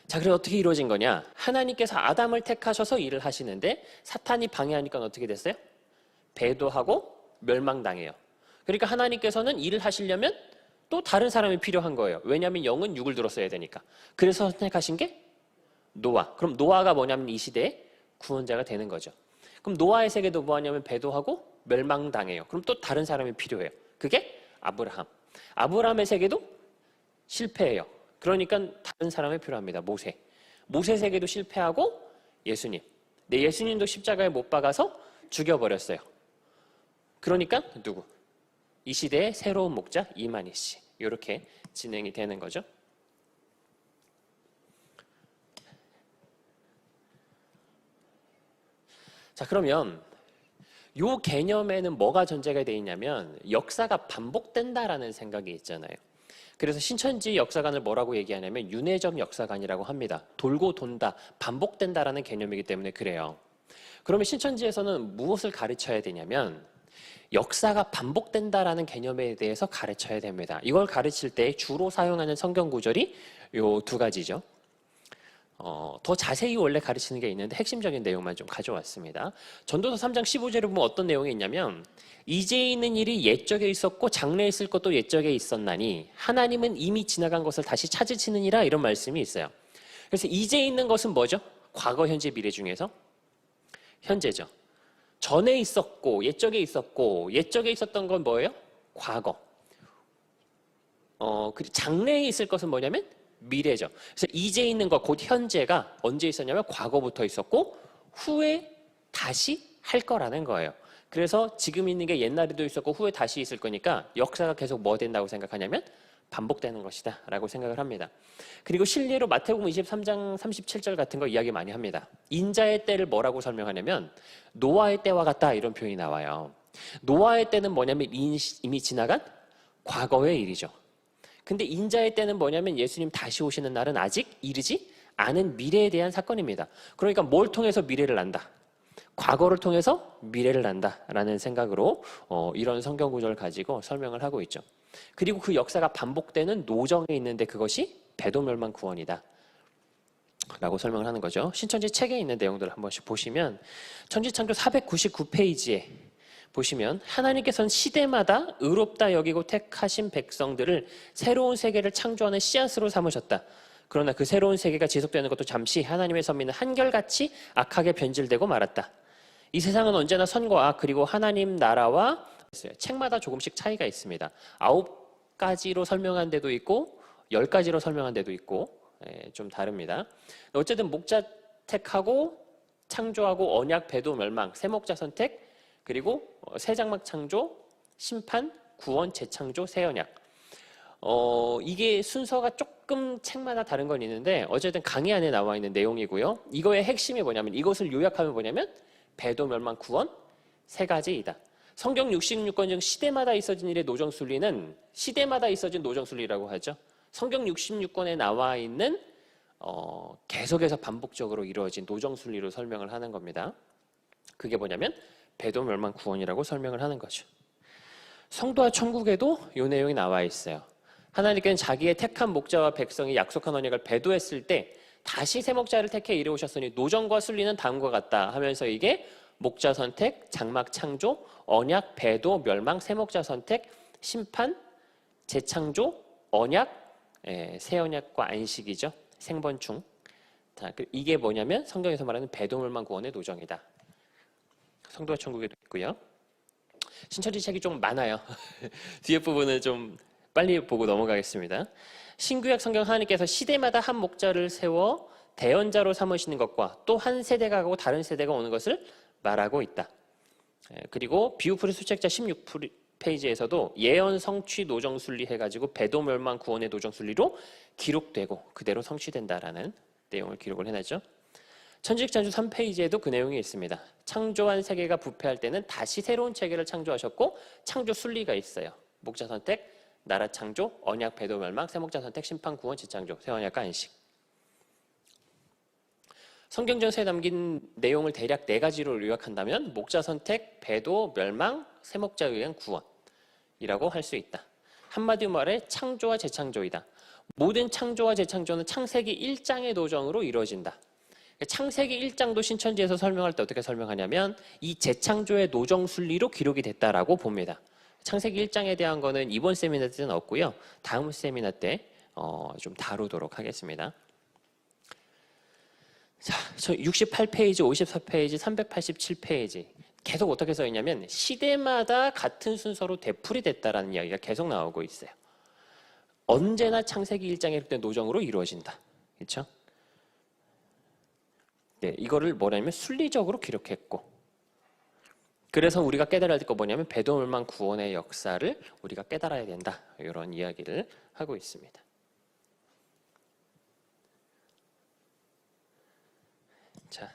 자, 그럼 어떻게 이루어진 거냐? 하나님께서 아담을 택하셔서 일을 하시는데 사탄이 방해하니까 어떻게 됐어요? 배도하고 멸망당해요. 그러니까 하나님께서는 일을 하시려면 또 다른 사람이 필요한 거예요. 왜냐하면 영은 육을 들었어야 되니까. 그래서 선택하신 게 노아. 그럼 노아가 뭐냐면 이 시대의 구원자가 되는 거죠. 그럼 노아의 세계도 뭐하냐면 배도하고 멸망당해요. 그럼 또 다른 사람이 필요해요. 그게 아브라함. 아브라함의 세계도 실패해요. 그러니까 다른 사람이 필요합니다. 모세. 모세 세계도 실패하고 예수님. 네, 예수님도 십자가에 못 박아서 죽여버렸어요. 그러니까 누구? 이 시대의 새로운 목자 이만희 씨. 이렇게 진행이 되는 거죠. 자, 그러면 이 개념에는 뭐가 전제가 되어 있냐면 역사가 반복된다라는 생각이 있잖아요. 그래서 신천지 역사관을 뭐라고 얘기하냐면 윤회적 역사관이라고 합니다. 돌고 돈다, 반복된다라는 개념이기 때문에 그래요. 그러면 신천지에서는 무엇을 가르쳐야 되냐면 역사가 반복된다라는 개념에 대해서 가르쳐야 됩니다. 이걸 가르칠 때 주로 사용하는 성경 구절이 요 두 가지죠. 더 자세히 원래 가르치는 게 있는데 핵심적인 내용만 좀 가져왔습니다. 전도서 3장 15절에 보면 어떤 내용이 있냐면 이제 있는 일이 옛적에 있었고 장래에 있을 것도 옛적에 있었나니 하나님은 이미 지나간 것을 다시 찾으시느니라 이런 말씀이 있어요. 그래서 이제 있는 것은 뭐죠? 과거, 현재, 미래 중에서 현재죠. 전에 있었고 옛적에 있었고 옛적에 있었던 건 뭐예요? 과거. 그리고 장래에 있을 것은 뭐냐면 미래죠. 그래서 이제 있는 것, 곧 현재가 언제 있었냐면 과거부터 있었고 후에 다시 할 거라는 거예요. 그래서 지금 있는 게 옛날에도 있었고 후에 다시 있을 거니까 역사가 계속 뭐 된다고 생각하냐면 반복되는 것이다 라고 생각을 합니다. 그리고 실례로 마태복음 23장 37절 같은 거 이야기 많이 합니다. 인자의 때를 뭐라고 설명하냐면 노아의 때와 같다 이런 표현이 나와요. 노아의 때는 뭐냐면 이미 지나간 과거의 일이죠. 근데 인자의 때는 뭐냐면 예수님 다시 오시는 날은 아직 이르지 않은 미래에 대한 사건입니다. 그러니까 뭘 통해서 미래를 안다? 과거를 통해서 미래를 안다라는 생각으로 이런 성경 구절을 가지고 설명을 하고 있죠. 그리고 그 역사가 반복되는 노정에 있는데 그것이 배도멸망 구원이다 라고 설명을 하는 거죠. 신천지 책에 있는 내용들을 한 번씩 보시면 천지창조 499페이지에 보시면 하나님께서는 시대마다 의롭다 여기고 택하신 백성들을 새로운 세계를 창조하는 씨앗으로 삼으셨다. 그러나 그 새로운 세계가 지속되는 것도 잠시 하나님의 선민은 한결같이 악하게 변질되고 말았다. 이 세상은 언제나 선과 악 그리고 하나님 나라와 책마다 조금씩 차이가 있습니다. 9가지로 설명한 데도 있고 10가지로 설명한 데도 있고 좀 다릅니다. 어쨌든 목자 택하고 창조하고 언약, 배도, 멸망, 세목자 선택 그리고 새장막 창조, 심판, 구원, 재창조, 새언약. 이게 순서가 조금 책마다 다른 건 있는데 어쨌든 강의 안에 나와 있는 내용이고요. 이거의 핵심이 뭐냐면 이것을 요약하면 뭐냐면 배도, 멸망, 구원 세 가지이다. 성경 66권 중 시대마다 있어진 일의 노정순리는 시대마다 있어진 노정순리라고 하죠. 성경 66권에 나와 있는 계속해서 반복적으로 이루어진 노정순리로 설명을 하는 겁니다. 그게 뭐냐면 배도 멸망 구원이라고 설명을 하는 거죠. 성도와 천국에도 이 내용이 나와 있어요. 하나님께는 자기의 택한 목자와 백성이 약속한 언약을 배도했을 때 다시 새 목자를 택해 이루오셨으니 노정과 순리는 다음과 같다 하면서 이게 목자 선택, 장막 창조, 언약, 배도, 멸망, 새 목자 선택, 심판, 재창조, 언약, 새 언약과 안식이죠. 생번충. 이게 뭐냐면 성경에서 말하는 배도 멸망 구원의 노정이다. 성도와 천국에도 있고요. 신천지 책이 좀 많아요. 뒤에 부분은 좀 빨리 보고 넘어가겠습니다. 신구약 성경 하나님께서 시대마다 한 목자를 세워 대언자로 삼으시는 것과 또 한 세대가 가고 다른 세대가 오는 것을 말하고 있다. 그리고 비유풀이 수책자 16페이지에서도 예언 성취 노정순리 해가지고 배도 멸망 구원의 노정순리로 기록되고 그대로 성취된다라는 내용을 기록을 해놨죠. 천지창조 3페이지에도 그 내용이 있습니다. 창조한 세계가 부패할 때는 다시 새로운 체계를 창조하셨고 창조 순리가 있어요. 목자 선택, 나라 창조, 언약, 배도, 멸망, 새목자 선택, 심판, 구원, 재창조, 새언약과 안식. 성경전서에 담긴 내용을 대략 4가지로 요약한다면 목자 선택, 배도, 멸망, 새목자에 의한 구원이라고 할 수 있다. 한마디로 말해 창조와 재창조이다. 모든 창조와 재창조는 창세기 1장의 노정으로 이루어진다. 창세기 1장도 신천지에서 설명할 때 어떻게 설명하냐면 이 재창조의 노정 순리로 기록이 됐다라고 봅니다. 창세기 1장에 대한 거는 이번 세미나 때는 없고요. 다음 세미나 때 좀 다루도록 하겠습니다. 자, 68페이지, 54페이지, 387페이지 계속 어떻게 써 있냐면 시대마다 같은 순서로 되풀이 됐다라는 이야기가 계속 나오고 있어요. 언제나 창세기 1장의 노정으로 이루어진다. 그렇죠? 네, 이거를 뭐냐면 순리적으로 기록했고, 그래서 우리가 깨달아야 될 거 뭐냐면 배도멸망 구원의 역사를 우리가 깨달아야 된다. 이런 이야기를 하고 있습니다. 자,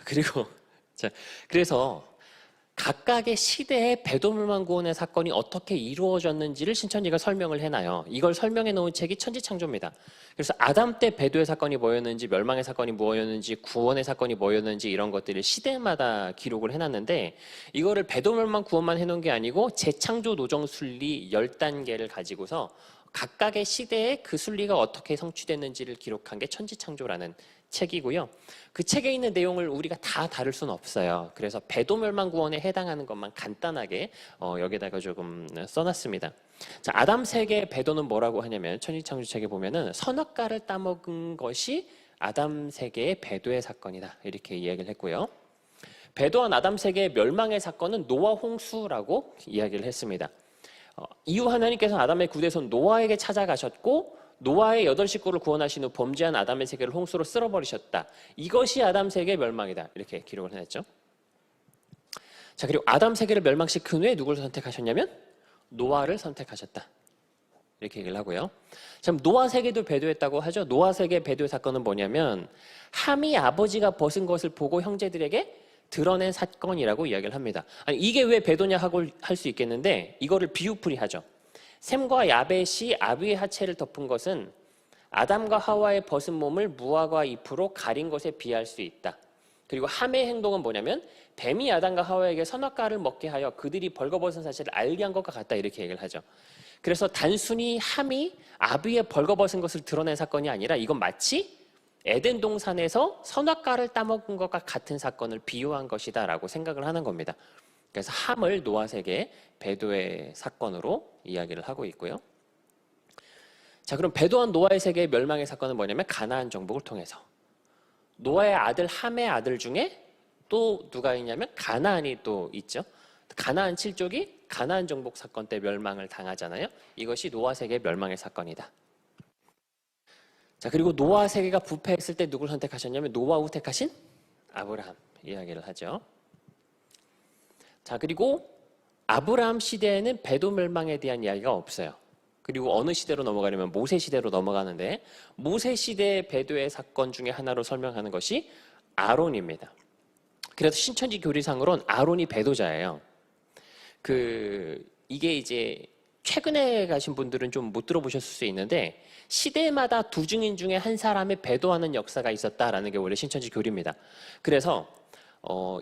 그리고 자, 그래서 각각의 시대의 배도멸망 구원의 사건이 어떻게 이루어졌는지를 신천지가 설명을 해놔요. 이걸 설명해 놓은 책이 천지창조입니다. 그래서 아담 때 배도의 사건이 뭐였는지, 멸망의 사건이 뭐였는지, 구원의 사건이 뭐였는지 이런 것들을 시대마다 기록을 해놨는데, 이거를 배도멸망 구원만 해놓은 게 아니고 재창조 노정 순리 10단계를 가지고서 각각의 시대에 그 순리가 어떻게 성취됐는지를 기록한 게 천지창조라는 책이고요. 그 책에 있는 내용을 우리가 다 다룰 수는 없어요. 그래서 배도멸망 구원에 해당하는 것만 간단하게 여기다가 조금 써놨습니다. 자, 아담 세계의 배도는 뭐라고 하냐면 천지창조 책에 보면은 선악과를 따먹은 것이 아담 세계의 배도의 사건이다. 이렇게 이야기를 했고요. 배도한 아담 세계의 멸망의 사건은 노아 홍수라고 이야기를 했습니다. 이후 하나님께서 아담의 구대손 노아에게 찾아가셨고 노아의 8식구를 구원하신 후 범죄한 아담의 세계를 홍수로 쓸어버리셨다. 이것이 아담 세계의 멸망이다. 이렇게 기록을 해냈죠. 자, 그리고 아담 세계를 멸망시킨 후에 누구를 선택하셨냐면 노아를 선택하셨다. 이렇게 얘기를 하고요. 자, 노아 세계도 배도했다고 하죠. 노아 세계 배도의 사건은 뭐냐면 함이 아버지가 벗은 것을 보고 형제들에게 드러낸 사건이라고 이야기를 합니다. 아니, 이게 왜 배도냐 하고 할 수 있겠는데 이거를 비유풀이 하죠. 셈과 야벳이 아비의 하체를 덮은 것은 아담과 하와의 벗은 몸을 무화과 잎으로 가린 것에 비할 수 있다. 그리고 함의 행동은 뭐냐면 뱀이 아담과 하와에게 선악과를 먹게 하여 그들이 벌거벗은 사실을 알게 한 것과 같다. 이렇게 얘기를 하죠. 그래서 단순히 함이 아비의 벌거벗은 것을 드러낸 사건이 아니라 이건 마치 에덴 동산에서 선악과를 따먹은 것과 같은 사건을 비유한 것이다 라고 생각을 하는 겁니다. 그래서 함을 노아 세계 배도의 사건으로 이야기를 하고 있고요. 자, 그럼 배도한 노아의 세계의 멸망의 사건은 뭐냐면 가나안 정복을 통해서 노아의 아들 함의 아들 중에 또 누가 있냐면 가나안이 또 있죠. 가나안 7족이 가나안 정복 사건 때 멸망을 당하잖아요. 이것이 노아 세계의 멸망의 사건이다. 자, 그리고 노아 세계가 부패했을 때 누구를 선택하셨냐면 노아 후 택하신 아브라함 이야기를 하죠. 자, 그리고 아브라함 시대에는 배도 멸망에 대한 이야기가 없어요. 그리고 어느 시대로 넘어가냐면 모세 시대로 넘어가는데 모세 시대의 배도의 사건 중에 하나로 설명하는 것이 아론입니다. 그래서 신천지 교리상으로는 아론이 배도자예요. 이게 이제 최근에 가신 분들은 좀 못 들어보셨을 수 있는데 시대마다 두 증인 중에 한 사람의 배도하는 역사가 있었다라는 게 원래 신천지 교리입니다. 그래서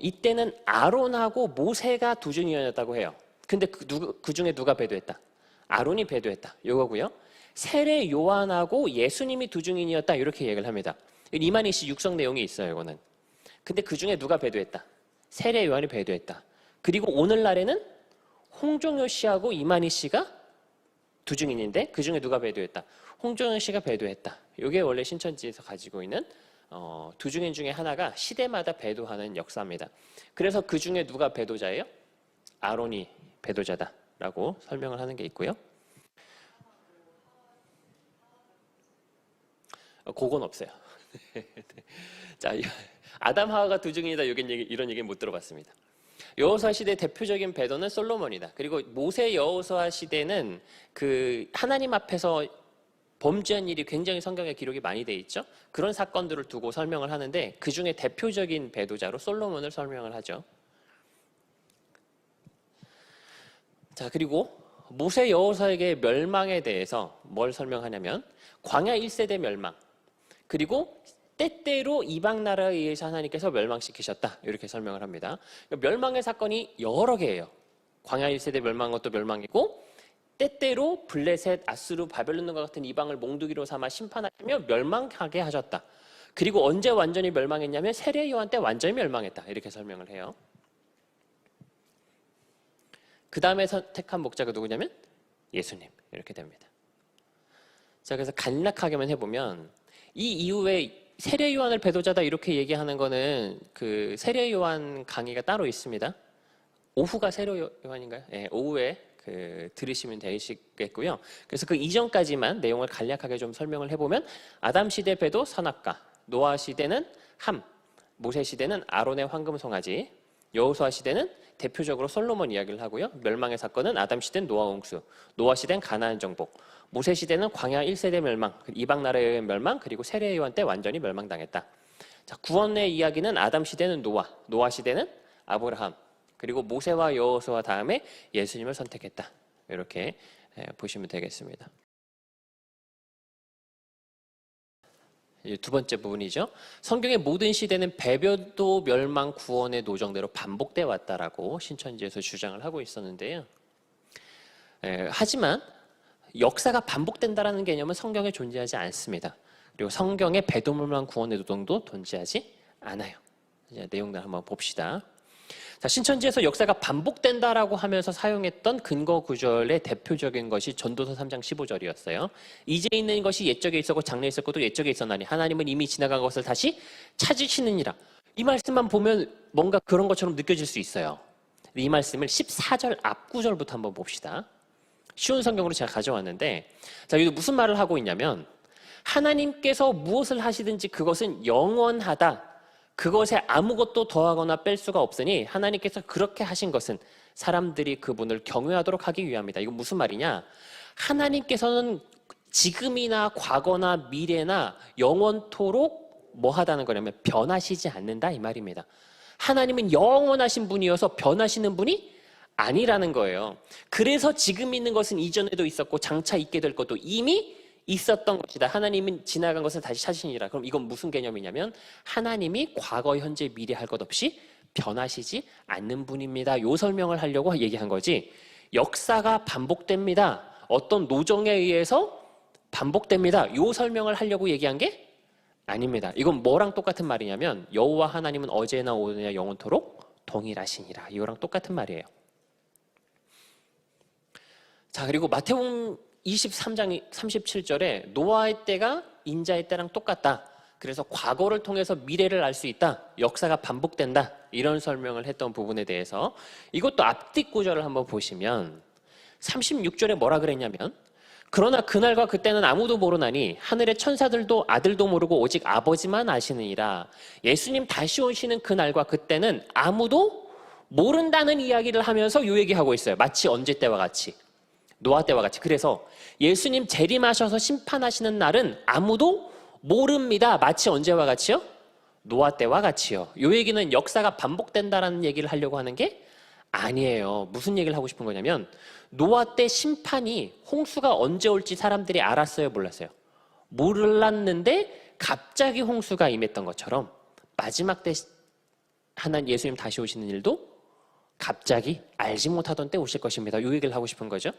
이때는 아론하고 모세가 두 증인이었다고 해요. 근데 그 중에 누가 배도했다? 아론이 배도했다. 이거고요. 세례 요한하고 예수님이 두 증인이었다. 이렇게 얘기를 합니다. 이만희 씨 육성 내용이 있어요. 이거는. 근데 그 중에 누가 배도했다? 세례 요한이 배도했다. 그리고 오늘날에는 홍종효 씨하고 이만희 씨가 두 증인인데 그 중에 누가 배도했다? 홍종효 씨가 배도했다. 이게 원래 신천지에서 가지고 있는 두 증인 중에 하나가 시대마다 배도하는 역사입니다. 그래서 그 중에 누가 배도자예요? 아론이 배도자다라고 설명을 하는 게 있고요. 그건 없어요. 자, 아담 하와가 두 증인이다 이런 얘기는 못 들어봤습니다. 여호수아 시대 대표적인 배도는 솔로몬이다. 그리고 모세 여호수아 시대는 그 하나님 앞에서 범죄한 일이 굉장히 성경에 기록이 많이 돼 있죠. 그런 사건들을 두고 설명을 하는데 그 중에 대표적인 배도자로 솔로몬을 설명을 하죠. 자, 그리고 모세 여호수아에게 멸망에 대해서 뭘 설명하냐면 광야 1세대 멸망, 그리고 때때로 이방 나라에 의해서 하나님께서 멸망시키셨다. 이렇게 설명을 합니다. 멸망의 사건이 여러 개예요. 광야 1세대 멸망한 것도 멸망이고 때때로 블레셋, 아수르, 바벨론과 같은 이방을 몽두기로 삼아 심판하시며 멸망하게 하셨다. 그리고 언제 완전히 멸망했냐면 세례 요한 때 완전히 멸망했다. 이렇게 설명을 해요. 그 다음에 선택한 목자가 누구냐면 예수님. 이렇게 됩니다. 자, 그래서 간략하게만 해보면 이 이후에 세례 요한을 배도자다 이렇게 얘기하는 거는 그 세례 요한 강의가 따로 있습니다. 오후가 세례 요한인가요? 네, 오후에 들으시면 되시겠고요. 그래서 그 이전까지만 내용을 간략하게 좀 설명을 해보면 아담 시대 배도 선악과, 노아 시대는 함, 모세 시대는 아론의 황금 송아지, 여호수아 시대는 대표적으로 솔로몬 이야기를 하고요. 멸망의 사건은 아담 시대는 노아 홍수, 노아 시대는 가나안 정복, 모세 시대는 광야 1세대 멸망, 이방 나라의 멸망, 그리고 세례 요한 때 완전히 멸망당했다. 자, 구원의 이야기는 아담 시대는 노아, 노아 시대는 아브라함, 그리고 모세와 여호수아 다음에 예수님을 선택했다. 이렇게 보시면 되겠습니다. 두 번째 부분이죠. 성경의 모든 시대는 배교도 멸망 구원의 노정대로 반복돼 왔다라고 신천지에서 주장을 하고 있었는데요. 하지만 역사가 반복된다라는 개념은 성경에 존재하지 않습니다. 그리고 성경의 배도 멸망 구원의 노정도 존재하지 않아요. 이제 내용들 한번 봅시다. 자, 신천지에서 역사가 반복된다라고 하면서 사용했던 근거 구절의 대표적인 것이 전도서 3장 15절이었어요. 이제 있는 것이 옛적에 있었고 장래에 있었고 또 옛적에 있었나니 하나님은 이미 지나간 것을 다시 찾으시느니라. 이 말씀만 보면 뭔가 그런 것처럼 느껴질 수 있어요. 이 말씀을 14절 앞구절부터 한번 봅시다. 쉬운 성경으로 제가 가져왔는데, 자, 여기 무슨 말을 하고 있냐면 하나님께서 무엇을 하시든지 그것은 영원하다. 그것에 아무것도 더하거나 뺄 수가 없으니 하나님께서 그렇게 하신 것은 사람들이 그분을 경외하도록 하기 위함이다. 이거 무슨 말이냐? 하나님께서는 지금이나 과거나 미래나 영원토록 뭐 하다는 거냐면 변하시지 않는다 이 말입니다. 하나님은 영원하신 분이어서 변하시는 분이 아니라는 거예요. 그래서 지금 있는 것은 이전에도 있었고 장차 있게 될 것도 이미 있었던 것이다. 하나님은 지나간 것을 다시 찾으시니라. 그럼 이건 무슨 개념이냐면 하나님이 과거, 현재, 미래 할 것 없이 변하시지 않는 분입니다. 요 설명을 하려고 얘기한 거지. 역사가 반복됩니다. 어떤 노정에 의해서 반복됩니다. 요 설명을 하려고 얘기한 게 아닙니다. 이건 뭐랑 똑같은 말이냐면 여호와 하나님은 어제나 오늘이나 영원토록 동일하시니라. 이거랑 똑같은 말이에요. 자, 그리고 마태복음 23장 37절에 노아의 때가 인자의 때랑 똑같다. 그래서 과거를 통해서 미래를 알 수 있다. 역사가 반복된다. 이런 설명을 했던 부분에 대해서 이것도 앞뒤 구절을 한번 보시면 36절에 뭐라 그랬냐면 그러나 그날과 그때는 아무도 모르나니 하늘의 천사들도 아들도 모르고 오직 아버지만 아시느니라. 예수님 다시 오시는 그날과 그때는 아무도 모른다는 이야기를 하면서 요 얘기하고 있어요. 마치 언제 때와 같이. 노아 때와 같이. 그래서 예수님 재림하셔서 심판하시는 날은 아무도 모릅니다. 마치 언제와 같이요? 노아 때와 같이요. 이 얘기는 역사가 반복된다라는 얘기를 하려고 하는 게 아니에요. 무슨 얘기를 하고 싶은 거냐면 노아 때 심판이 홍수가 언제 올지 사람들이 알았어요? 몰랐어요? 몰랐는데 갑자기 홍수가 임했던 것처럼 마지막 때 하나님 예수님 다시 오시는 일도 갑자기 알지 못하던 때 오실 것입니다. 이 얘기를 하고 싶은 거죠.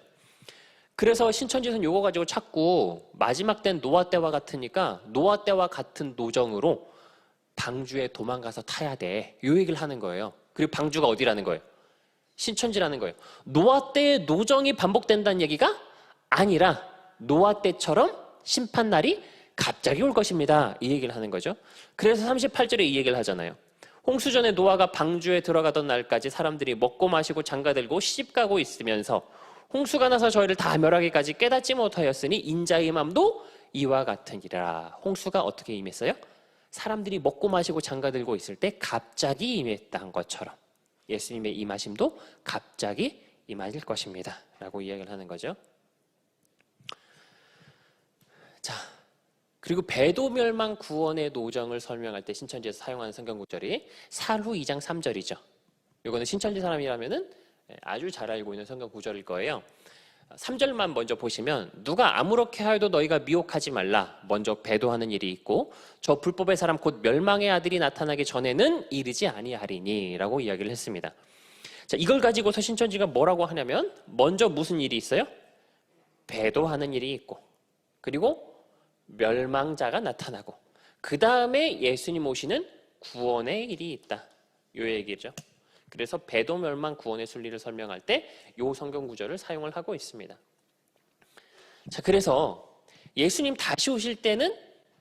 그래서 신천지에서는 요거 가지고 자꾸 마지막 때는 노아 때와 같으니까 노아 때와 같은 노정으로 방주에 도망가서 타야 돼. 요 얘기를 하는 거예요. 그리고 방주가 어디라는 거예요? 신천지라는 거예요. 노아 때의 노정이 반복된다는 얘기가 아니라 노아 때처럼 심판날이 갑자기 올 것입니다. 이 얘기를 하는 거죠. 그래서 38절에 이 얘기를 하잖아요. 홍수 전에 노아가 방주에 들어가던 날까지 사람들이 먹고 마시고 장가들고 시집가고 있으면서 홍수가 나서 저희를 다 멸하기까지 깨닫지 못하였으니 인자의 임함도 이와 같으니라. 홍수가 어떻게 임했어요? 사람들이 먹고 마시고 장가들고 있을 때 갑자기 임했던 것처럼 예수님의 임하심도 갑자기 임하실 것입니다. 라고 이야기를 하는 거죠. 자, 그리고 배도멸망 구원의 노정을 설명할 때 신천지에서 사용하는 성경 구절이 사루 2장 3절이죠. 이거는 신천지 사람이라면은 아주 잘 알고 있는 성경 구절일 거예요. 3절만 먼저 보시면 누가 아무렇게 하여도 너희가 미혹하지 말라. 먼저 배도하는 일이 있고 저 불법의 사람 곧 멸망의 아들이 나타나기 전에는 이르지 아니하리니 라고 이야기를 했습니다. 자, 이걸 가지고서 신천지가 뭐라고 하냐면 먼저 무슨 일이 있어요? 배도하는 일이 있고 그리고 멸망자가 나타나고 그 다음에 예수님 오시는 구원의 일이 있다. 요 얘기죠. 그래서 배도 멸망 구원의 순리를 설명할 때 요 성경 구절을 사용을 하고 있습니다. 자, 그래서 예수님 다시 오실 때는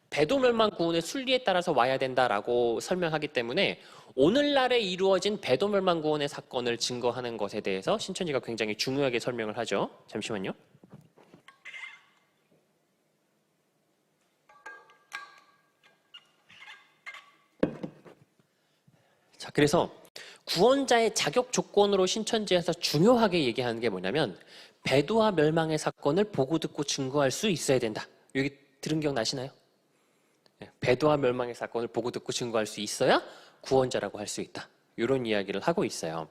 배도 멸망 구원의 순리에 따라서 와야 된다라고 설명하기 때문에 오늘날에 이루어진 배도 멸망 구원의 사건을 증거하는 것에 대해서 신천지가 굉장히 중요하게 설명을 하죠. 잠시만요. 자, 그래서 구원자의 자격 조건으로 신천지에서 중요하게 얘기하는 게 뭐냐면 배도와 멸망의 사건을 보고 듣고 증거할 수 있어야 된다. 여기 들은 기억 나시나요? 배도와 멸망의 사건을 보고 듣고 증거할 수 있어야 구원자라고 할 수 있다. 이런 이야기를 하고 있어요.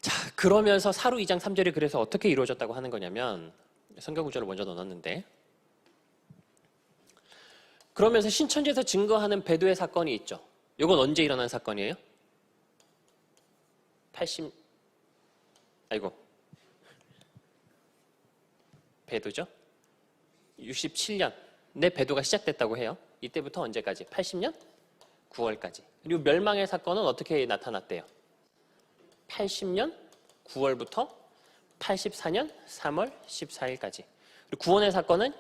자, 그러면서 사루 2장 3절이 그래서 어떻게 이루어졌다고 하는 거냐면 성경 구절을 먼저 넣어놨는데 그러면서 신천지에서 증거하는 배도의 사건이 있죠. 이건 언제 일어난 사건이에요? 배도죠? 67년에 배도가 시작됐다고 해요. 이때부터 언제까지? 80년? 9월까지. 그리고 멸망의 사건은 어떻게 나타났대요? 80년 9월부터 84년 3월 14일까지. 그리고 구원의 사건은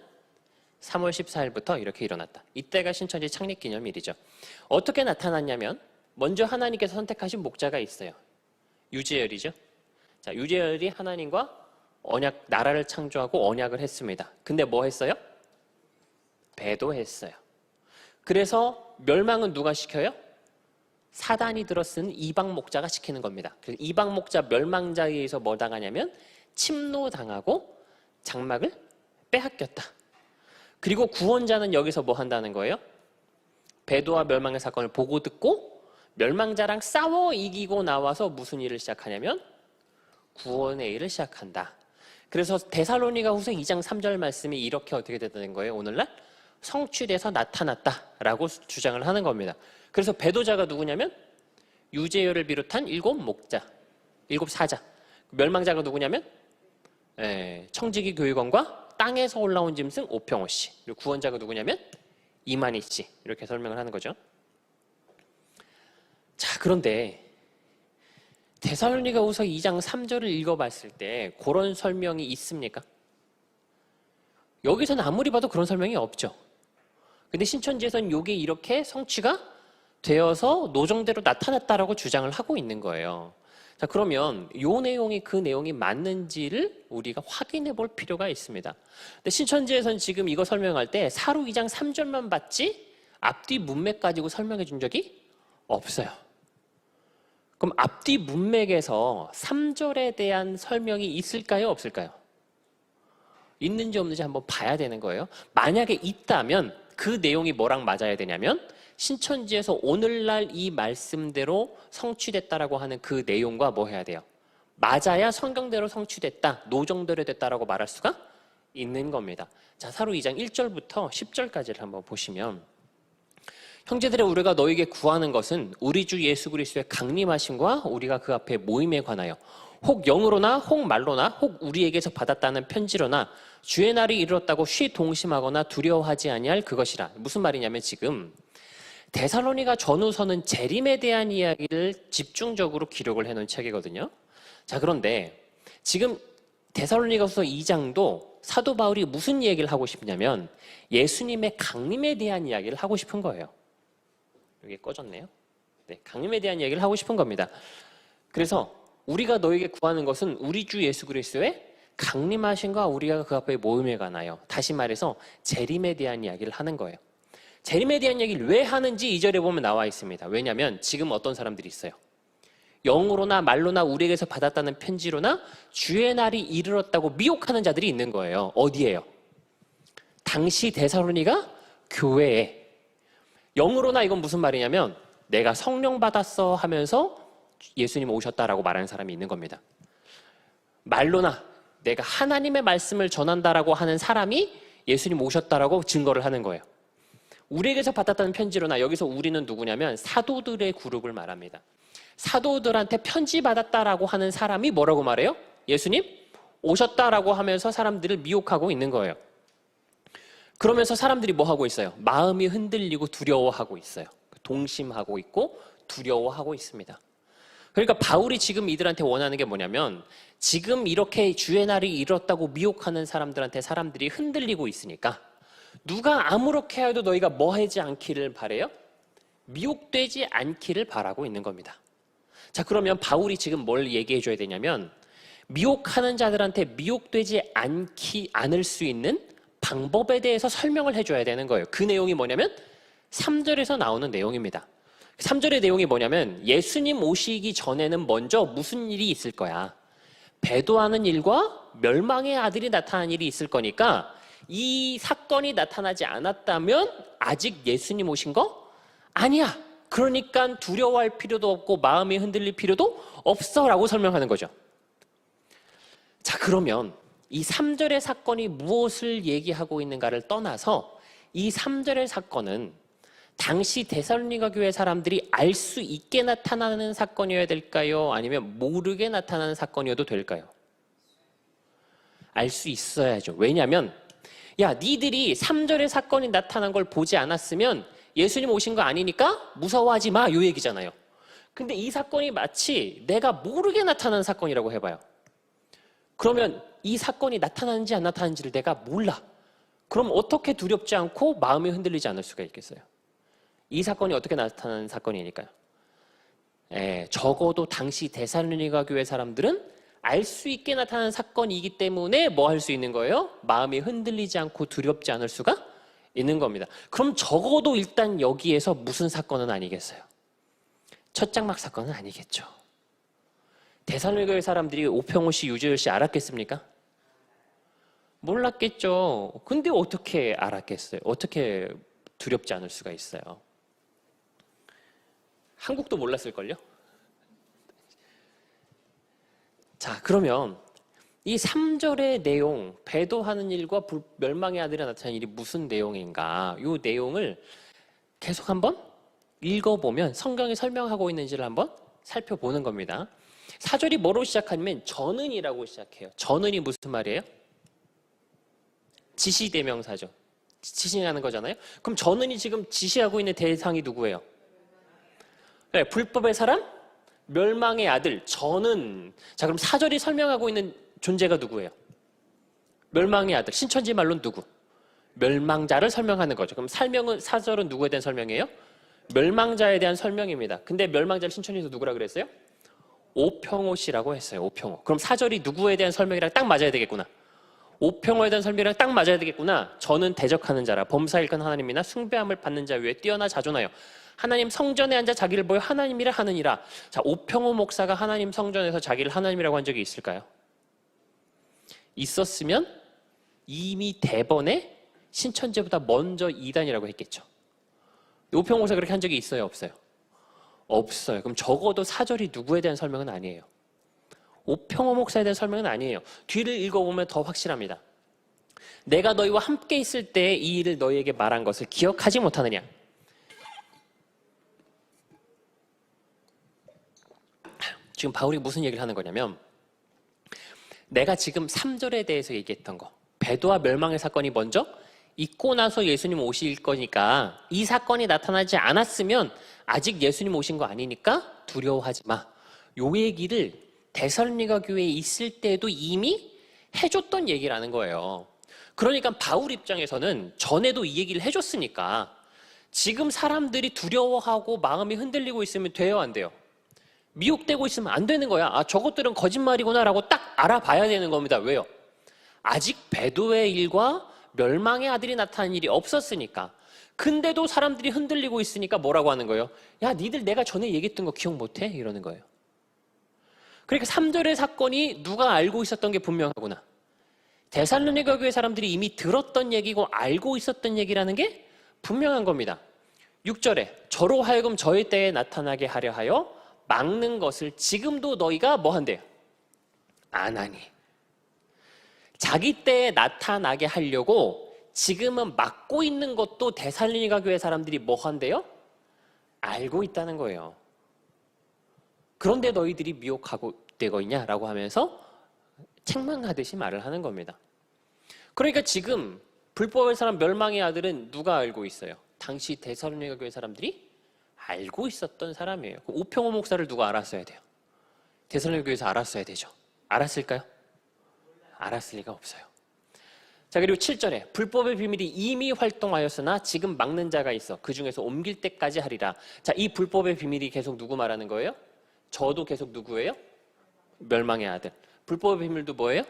3월 14일부터 이렇게 일어났다. 이때가 신천지 창립기념일이죠. 어떻게 나타났냐면 먼저 하나님께서 선택하신 목자가 있어요. 유재열이죠. 자, 유재열이 하나님과 언약, 나라를 창조하고 언약을 했습니다. 근데 뭐 했어요? 배도했어요. 그래서 멸망은 누가 시켜요? 사단이 들어쓴 이방 목자가 시키는 겁니다. 그래서 이방 목자 멸망자에 의해서 뭐 당하냐면 침노당하고 장막을 빼앗겼다. 그리고 구원자는 여기서 뭐 한다는 거예요? 배도와 멸망의 사건을 보고 듣고 멸망자랑 싸워 이기고 나와서 무슨 일을 시작하냐면 구원의 일을 시작한다. 그래서 데살로니가 후서 2장 3절 말씀이 이렇게 어떻게 됐다는 거예요? 오늘날 성취돼서 나타났다라고 주장을 하는 겁니다. 그래서 배도자가 누구냐면 유재열을 비롯한 7 목자, 7 사자. 멸망자가 누구냐면 청지기 교육원과 땅에서 올라온 짐승 오평호 씨. 그리고 구원자가 누구냐면 이만희 씨. 이렇게 설명을 하는 거죠. 자, 그런데 데살로니가 후서 2장 3절을 읽어봤을 때 그런 설명이 있습니까? 여기서는 아무리 봐도 그런 설명이 없죠. 근데 신천지에서는 이게 이렇게 성취가 되어서 노정대로 나타났다라고 주장을 하고 있는 거예요. 자, 그러면 이 내용이 그 내용이 맞는지를 우리가 확인해 볼 필요가 있습니다. 근데 신천지에서는 지금 이거 설명할 때 사루 2장 3절만 봤지 앞뒤 문맥 가지고 설명해 준 적이 없어요. 그럼 앞뒤 문맥에서 3절에 대한 설명이 있을까요? 없을까요? 있는지 없는지 한번 봐야 되는 거예요. 만약에 있다면 그 내용이 뭐랑 맞아야 되냐면 신천지에서 오늘날 이 말씀대로 성취됐다라고 하는 그 내용과 뭐 해야 돼요? 맞아야 성경대로 성취됐다, 노정대로 됐다라고 말할 수가 있는 겁니다. 자, 사루 2장 1절부터 10절까지를 한번 보시면 형제들의 우리가 너에게 구하는 것은 우리 주 예수 그리스도의 강림하심과 우리가 그 앞에 모임에 관하여 혹 영으로나 혹 말로나 혹 우리에게서 받았다는 편지로나 주의 날이 이르렀다고 쉬 동심하거나 두려워하지 아니할 그것이라. 무슨 말이냐면 지금 데살로니가 전후서는 재림에 대한 이야기를 집중적으로 기록을 해놓은 책이거든요. 자, 그런데 지금 데살로니가서 2장도 사도 바울이 무슨 얘기를 하고 싶냐면 예수님의 강림에 대한 이야기를 하고 싶은 거예요. 여기 꺼졌네요. 네, 강림에 대한 이야기를 하고 싶은 겁니다. 그래서 우리가 너에게 구하는 것은 우리 주 예수 그리스도의 강림하심과 우리가 그 앞에 모임에 관하여, 다시 말해서 재림에 대한 이야기를 하는 거예요. 재림에 대한 얘기를 왜 하는지 2절에 보면 나와 있습니다. 왜냐하면 지금 어떤 사람들이 있어요. 영으로나 말로나 우리에게서 받았다는 편지로나 주의 날이 이르렀다고 미혹하는 자들이 있는 거예요. 어디에요? 당시 데살로니가 교회에. 영으로나 이건 무슨 말이냐면 내가 성령 받았어 하면서 예수님 오셨다라고 말하는 사람이 있는 겁니다. 말로나 내가 하나님의 말씀을 전한다라고 하는 사람이 예수님 오셨다라고 증거를 하는 거예요. 우리에게서 받았다는 편지로나, 여기서 우리는 누구냐면 사도들의 그룹을 말합니다. 사도들한테 편지 받았다라고 하는 사람이 뭐라고 말해요? 예수님 오셨다라고 하면서 사람들을 미혹하고 있는 거예요. 그러면서 사람들이 뭐 하고 있어요? 마음이 흔들리고 두려워하고 있어요. 동심하고 있고 두려워하고 있습니다. 그러니까 바울이 지금 이들한테 원하는 게 뭐냐면 지금 이렇게 주의 날이 이뤘다고 미혹하는 사람들한테 사람들이 흔들리고 있으니까 누가 아무렇게 해도 너희가 뭐 하지 않기를 바래요? 미혹되지 않기를 바라고 있는 겁니다. 자, 그러면 바울이 지금 뭘 얘기해 줘야 되냐면 미혹하는 자들한테 미혹되지 않을 수 있는 방법에 대해서 설명을 해줘야 되는 거예요. 그 내용이 뭐냐면 3절에서 나오는 내용입니다. 3절의 내용이 뭐냐면 예수님 오시기 전에는 먼저 무슨 일이 있을 거야. 배도하는 일과 멸망의 아들이 나타난 일이 있을 거니까 이 사건이 나타나지 않았다면 아직 예수님 오신 거 아니야. 그러니까 두려워할 필요도 없고 마음이 흔들릴 필요도 없어 라고 설명하는 거죠. 자, 그러면 이 3절의 사건이 무엇을 얘기하고 있는가를 떠나서 이 3절의 사건은 당시 데살로니가 교회 사람들이 알 수 있게 나타나는 사건이어야 될까요? 아니면 모르게 나타나는 사건이어도 될까요? 알 수 있어야죠. 왜냐하면 야, 니들이 3절의 사건이 나타난 걸 보지 않았으면 예수님 오신 거 아니니까 무서워하지 마, 요 얘기잖아요. 근데 이 사건이 마치 내가 모르게 나타난 사건이라고 해봐요. 그러면 이 사건이 나타나는지 안 나타나는지를 내가 몰라. 그럼 어떻게 두렵지 않고 마음이 흔들리지 않을 수가 있겠어요? 이 사건이 어떻게 나타나는 사건이니까요? 적어도 당시 데살로니가 교회 사람들은 알 수 있게 나타나는 사건이기 때문에 뭐 할 수 있는 거예요? 마음이 흔들리지 않고 두렵지 않을 수가 있는 겁니다. 그럼 적어도 일단 여기에서 무슨 사건은 아니겠어요? 첫 장막 사건은 아니겠죠. 데살로니가 교회 사람들이 오평호 씨, 유재열 씨 알았겠습니까? 몰랐겠죠. 근데 어떻게 알았겠어요? 어떻게 두렵지 않을 수가 있어요? 한국도 몰랐을걸요? 자, 그러면 이 3절의 내용, 배도하는 일과 멸망의 아들이 나타난 일이 무슨 내용인가? 이 내용을 계속 한번 읽어보면 성경이 설명하고 있는지를 한번 살펴보는 겁니다. 4절이 뭐로 시작하냐면 저는이라고 시작해요. 저는이 무슨 말이에요? 지시대명사죠. 지시하는 거잖아요. 그럼 저는이 지금 지시하고 있는 대상이 누구예요? 네, 불법의 사람, 멸망의 아들, 저는. 자, 그럼 4절이 설명하고 있는 존재가 누구예요? 멸망의 아들, 신천지 말로는 누구? 멸망자를 설명하는 거죠. 그럼 4절은 누구에 대한 설명이에요? 멸망자에 대한 설명입니다. 근데 멸망자를 신천지에서 누구라 그랬어요? 오평호 씨라고 했어요. 오평호. 그럼 4절이 누구에 대한 설명이랑 딱 맞아야 되겠구나. 오평호에 대한 설명이랑 딱 맞아야 되겠구나. 저는 대적하는 자라 범사일간 하나님이나 숭배함을 받는 자 위에 뛰어나 자존하여 하나님 성전에 앉아 자기를 보여 하나님이라 하느니라. 자, 오평호 목사가 하나님 성전에서 자기를 하나님이라고 한 적이 있을까요? 있었으면 이미 대번에 신천지보다 먼저 이단이라고 했겠죠. 오평호 목사가 그렇게 한 적이 있어요? 없어요? 없어요. 그럼 적어도 4절이 누구에 대한 설명은 아니에요. 오평호 목사에 대한 설명은 아니에요. 뒤를 읽어보면 더 확실합니다. 내가 너희와 함께 있을 때 이 일을 너희에게 말한 것을 기억하지 못하느냐. 지금 바울이 무슨 얘기를 하는 거냐면 내가 지금 3절에 대해서 얘기했던 거, 배도와 멸망의 사건이 먼저 있고 나서 예수님 오실 거니까 이 사건이 나타나지 않았으면 아직 예수님 오신 거 아니니까 두려워하지 마. 요 얘기를 데살로니가 교회에 있을 때도 이미 해줬던 얘기라는 거예요. 그러니까 바울 입장에서는 전에도 이 얘기를 해줬으니까 지금 사람들이 두려워하고 마음이 흔들리고 있으면 돼요, 안 돼요? 미혹되고 있으면 안 되는 거야. 아, 저것들은 거짓말이구나 라고 딱 알아봐야 되는 겁니다. 왜요? 아직 배도의 일과 멸망의 아들이 나타난 일이 없었으니까. 근데도 사람들이 흔들리고 있으니까 뭐라고 하는 거예요? 야, 니들 내가 전에 얘기했던 거 기억 못해? 이러는 거예요. 그러니까 3절의 사건이 누가 알고 있었던 게 분명하구나. 데살로니가 교회 사람들이 이미 들었던 얘기고 알고 있었던 얘기라는 게 분명한 겁니다. 6절에 저로 하여금 저희 때에 나타나게 하려 하여 막는 것을 지금도 너희가 뭐 한대요? 안 하니. 자기 때에 나타나게 하려고 지금은 막고 있는 것도 데살로니가 교회 사람들이 뭐 한대요? 알고 있다는 거예요. 그런데 너희들이 미혹하고 되고 있냐라고 하면서 책망하듯이 말을 하는 겁니다. 그러니까 지금 불법의 사람 멸망의 아들은 누가 알고 있어요? 당시 데살로니가 교회 사람들이 알고 있었던 사람이에요. 오평호 목사를 누가 알았어야 돼요? 데살로니가 교회에서 알았어야 되죠. 알았을까요? 알았을 리가 없어요. 자, 그리고 7절에 불법의 비밀이 이미 활동하였으나 지금 막는 자가 있어 그 중에서 옮길 때까지 하리라. 자, 이 불법의 비밀이 계속 누구 말하는 거예요? 저도 계속 누구예요? 멸망의 아들. 불법의 비밀도 뭐예요?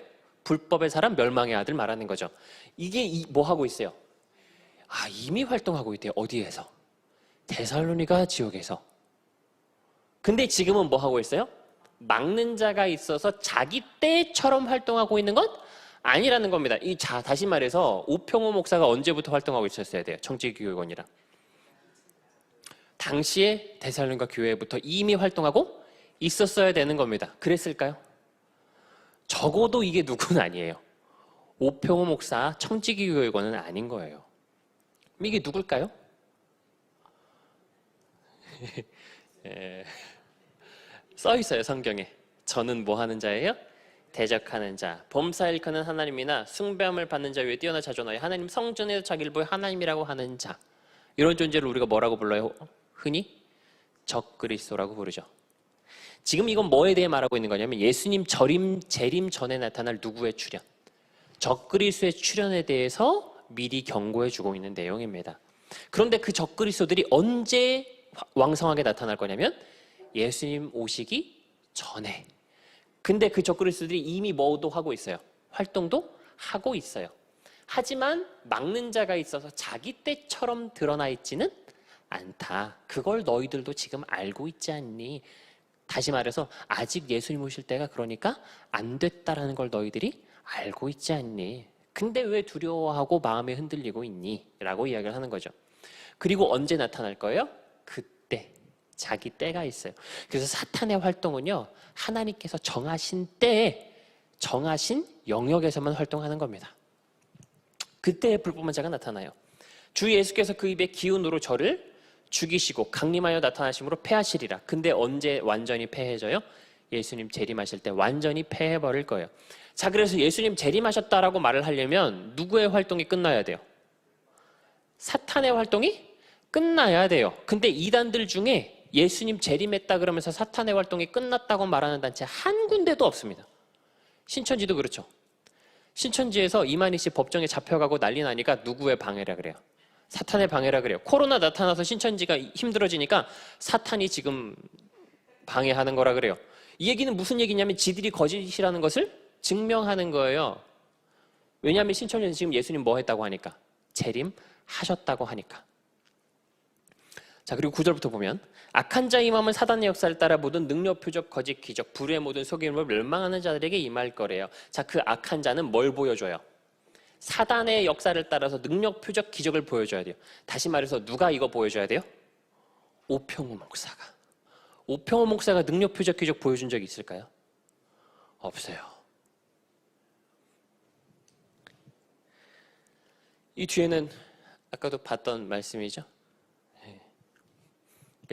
불법의 사람 멸망의 아들 말하는 거죠. 이게 뭐 하고 있어요? 이미 활동하고 있대요. 어디에서? 데살로니가 지역에서. 근데 지금은 뭐 하고 있어요? 막는 자가 있어서 자기 때처럼 활동하고 있는 건 아니라는 겁니다. 다시 말해서 오평호 목사가 언제부터 활동하고 있었어야 돼요? 정치교육원이랑. 당시에 데살로니가 교회부터 이미 활동하고 있었어야 되는 겁니다. 그랬을까요? 적어도 이게 누군 아니에요. 오평호 목사 청지기교육원은 아닌 거예요. 이게 누굴까요? 써 있어요, 성경에. 저는 뭐 하는 자예요? 대적하는 자. 범사 일컫는 하나님이나 숭배함을 받는 자 위에 뛰어나 자존하여 하나님 성전에서 자기를 보여 하나님이라고 하는 자. 이런 존재를 우리가 뭐라고 불러요? 흔히 적그리스도라고 부르죠. 지금 이건 뭐에 대해 말하고 있는 거냐면 예수님 재림 전에 나타날 누구의 출현? 적그리스도의 출현에 대해서 미리 경고해 주고 있는 내용입니다. 그런데 그 적그리스도들이 언제 왕성하게 나타날 거냐면 예수님 오시기 전에. 근데 그 적그리스도들이 이미 뭐도 하고 있어요? 활동도 하고 있어요. 하지만 막는 자가 있어서 자기 때처럼 드러나 있지는 않다. 그걸 너희들도 지금 알고 있지 않니? 다시 말해서 아직 예수님 오실 때가 그러니까 안 됐다라는 걸 너희들이 알고 있지 않니? 근데 왜 두려워하고 마음에 흔들리고 있니? 라고 이야기를 하는 거죠. 그리고 언제 나타날 거예요? 그때. 자기 때가 있어요. 그래서 사탄의 활동은요, 하나님께서 정하신 때에 정하신 영역에서만 활동하는 겁니다. 그때에 불법한 자가 나타나요. 주 예수께서 그 입에 기운으로 저를 죽이시고 강림하여 나타나심으로 패하시리라. 근데 언제 완전히 패해져요? 예수님 재림하실 때 완전히 패해버릴 거예요. 자, 그래서 예수님 재림하셨다라고 말을 하려면 누구의 활동이 끝나야 돼요? 사탄의 활동이 끝나야 돼요. 근데 이단들 중에 예수님 재림했다 그러면서 사탄의 활동이 끝났다고 말하는 단체 한 군데도 없습니다. 신천지도 그렇죠. 신천지에서 이만희 씨 법정에 잡혀가고 난리 나니까 누구의 방해라 그래요? 사탄의 방해라 그래요. 코로나 나타나서 신천지가 힘들어지니까 사탄이 지금 방해하는 거라 그래요. 이 얘기는 무슨 얘기냐면 지들이 거짓이라는 것을 증명하는 거예요. 왜냐하면 신천지는 지금 예수님 뭐 했다고 하니까? 재림하셨다고 하니까. 자, 그리고 9절부터 보면 악한 자 임함은 사단의 역사를 따라 모든 능력, 표적, 거짓, 기적, 불의 모든 속임으로 멸망하는 자들에게 임할 거래요. 자, 그 악한 자는 뭘 보여줘요? 사단의 역사를 따라서 능력, 표적, 기적을 보여줘야 돼요. 다시 말해서 누가 이거 보여줘야 돼요? 오평호 목사가. 오평호 목사가 능력, 표적, 기적 보여준 적이 있을까요? 없어요. 이 뒤에는 아까도 봤던 말씀이죠.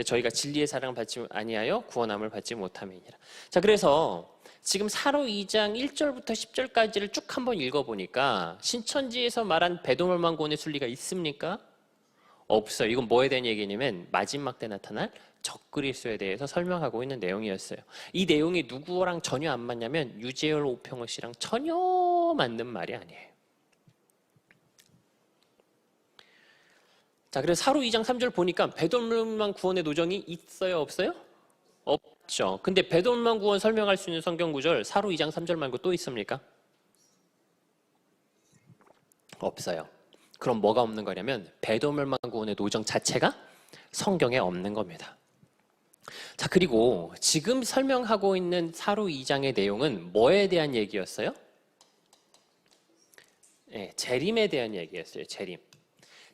저희가 진리의 사랑을 받지 아니하여 구원함을 받지 못함이니라. 자, 그래서 지금 사로 2장 1절부터 10절까지를 쭉 한번 읽어보니까 신천지에서 말한 배도멸망구원의 순리가 있습니까? 없어요. 이건 뭐에 대한 얘기냐면 마지막 때 나타날 적그리스도에 대해서 설명하고 있는 내용이었어요. 이 내용이 누구랑 전혀 안 맞냐면 유재열 오평호 씨랑 전혀 맞는 말이 아니에요. 자, 그래서 사로 2장 3절 보니까 배도멸망 구원의 노정이 있어요, 없어요? 없죠. 근데 배도멸망 구원 설명할 수 있는 성경 구절 사로 2장 3절 말고 또 있습니까? 없어요. 그럼 뭐가 없는 거냐면 배도멸망 구원의 노정 자체가 성경에 없는 겁니다. 자, 그리고 지금 설명하고 있는 사로 2장의 내용은 뭐에 대한 얘기였어요? 네, 재림에 대한 얘기였어요.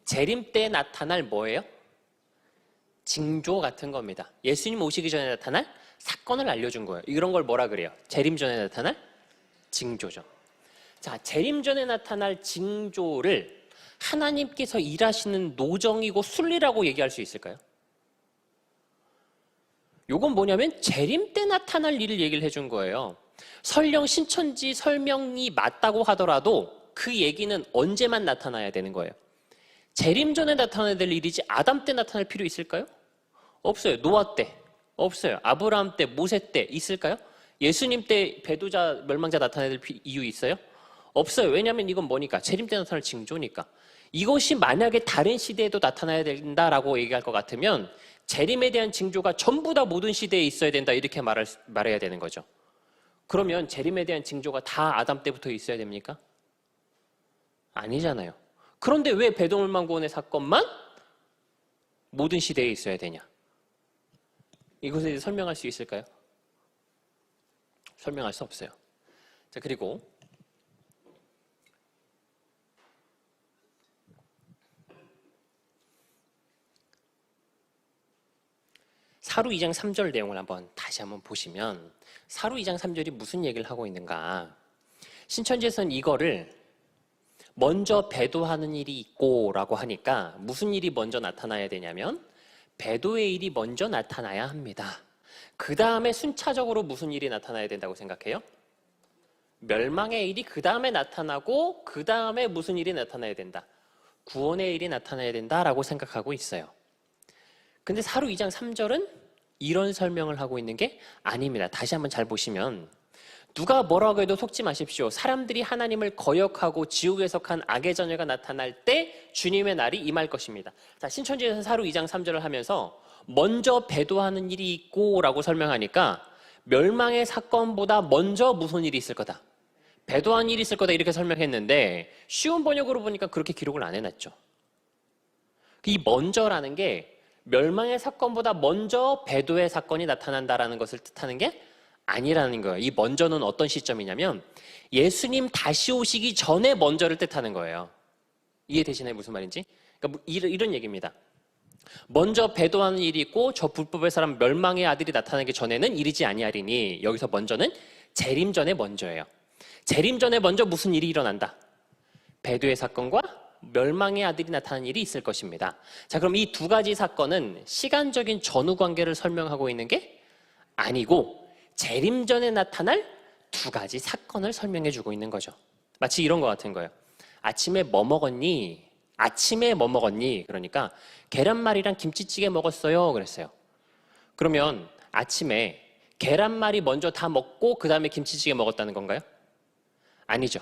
재림 때 나타날 뭐예요? 징조 같은 겁니다. 예수님 오시기 전에 나타날 사건을 알려준 거예요. 이런 걸 뭐라 그래요? 재림 전에 나타날 징조죠. 자, 재림 전에 나타날 징조를 하나님께서 일하시는 노정이고 순리라고 얘기할 수 있을까요? 요건 뭐냐면 재림 때 나타날 일을 얘기를 해준 거예요. 설령 신천지 설명이 맞다고 하더라도 그 얘기는 언제만 나타나야 되는 거예요. 재림 전에 나타나야 될 일이지 아담 때 나타날 필요 있을까요? 없어요. 노아 때 없어요. 아브라함 때, 모세 때 있을까요? 예수님 때 배도자, 멸망자 나타나야 될 이유 있어요? 없어요. 왜냐하면 이건 뭐니까? 재림 때 나타날 징조니까. 이것이 만약에 다른 시대에도 나타나야 된다라고 얘기할 것 같으면 재림에 대한 징조가 전부 다 모든 시대에 있어야 된다 이렇게 말해야 되는 거죠. 그러면 재림에 대한 징조가 다 아담 때부터 있어야 됩니까? 아니잖아요. 그런데 왜 배도멸망구원의 사건만 모든 시대에 있어야 되냐? 이것에 대해 설명할 수 있을까요? 설명할 수 없어요. 자, 그리고 사루 2장 3절 내용을 다시 한번 보시면 사루 2장 3절이 무슨 얘기를 하고 있는가? 신천지에서는 이거를 먼저 배도하는 일이 있고 라고 하니까 무슨 일이 먼저 나타나야 되냐면 배도의 일이 먼저 나타나야 합니다. 그 다음에 순차적으로 무슨 일이 나타나야 된다고 생각해요? 멸망의 일이 그 다음에 나타나고 그 다음에 무슨 일이 나타나야 된다? 구원의 일이 나타나야 된다라고 생각하고 있어요. 근데 사루 2장 3절은 이런 설명을 하고 있는 게 아닙니다. 다시 한번 잘 보시면 누가 뭐라고 해도 속지 마십시오. 사람들이 하나님을 거역하고 지옥에 속한 악의 자녀가 나타날 때 주님의 날이 임할 것입니다. 자, 신천지에서 사루 2장 3절을 하면서 먼저 배도하는 일이 있고 라고 설명하니까 멸망의 사건보다 먼저 무슨 일이 있을 거다? 배도한 일이 있을 거다 이렇게 설명했는데 쉬운 번역으로 보니까 그렇게 기록을 안 해놨죠. 이 먼저라는 게 멸망의 사건보다 먼저 배도의 사건이 나타난다라는 것을 뜻하는 게 아니라는 거예요. 이 먼저는 어떤 시점이냐면 예수님 다시 오시기 전에 먼저를 뜻하는 거예요. 이해되시나요? 무슨 말인지? 그러니까 이런 얘기입니다. 먼저 배도하는 일이 있고 저 불법의 사람 멸망의 아들이 나타나기 전에는 이르지 아니하리니 여기서 먼저는 재림 전에 먼저예요. 재림 전에 먼저 무슨 일이 일어난다? 배도의 사건과 멸망의 아들이 나타나는 일이 있을 것입니다. 자, 그럼 이 두 가지 사건은 시간적인 전후 관계를 설명하고 있는 게 아니고 재림 전에 나타날 두 가지 사건을 설명해 주고 있는 거죠. 마치 이런 것 같은 거예요. 아침에 뭐 먹었니? 아침에 뭐 먹었니? 그러니까 계란말이랑 김치찌개 먹었어요. 그랬어요. 그러면 아침에 계란말이 먼저 다 먹고 그 다음에 김치찌개 먹었다는 건가요? 아니죠.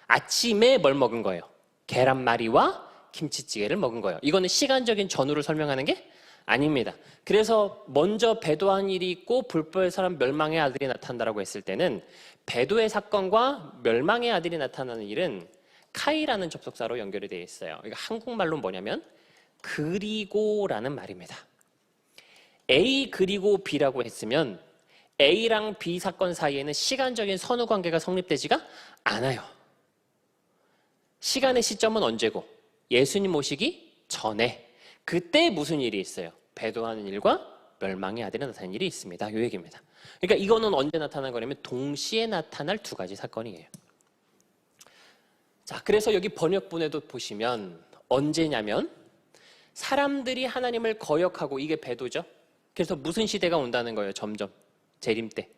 아침에 뭘 먹은 거예요? 계란말이와 김치찌개를 먹은 거예요. 이거는 시간적인 전후를 설명하는 게 아닙니다. 그래서 먼저 배도한 일이 있고 불법의 사람 멸망의 아들이 나타난다고 했을 때는 배도의 사건과 멸망의 아들이 나타나는 일은 카이라는 접속사로 연결이 되어 있어요. 이거 한국말로 뭐냐면 그리고라는 말입니다. A 그리고 B라고 했으면 A랑 B 사건 사이에는 시간적인 선후 관계가 성립되지가 않아요. 시간의 시점은 언제고? 예수님 오시기 전에. 그때 무슨 일이 있어요? 배도하는 일과 멸망의 아들이 나타나는 일이 있습니다. 이 얘기입니다. 그러니까 이거는 언제 나타난 거냐면 동시에 나타날 두 가지 사건이에요. 자, 그래서 여기 번역본에도 보시면 언제냐면 사람들이 하나님을 거역하고 이게 배도죠. 그래서 무슨 시대가 온다는 거예요? 점점 재림 때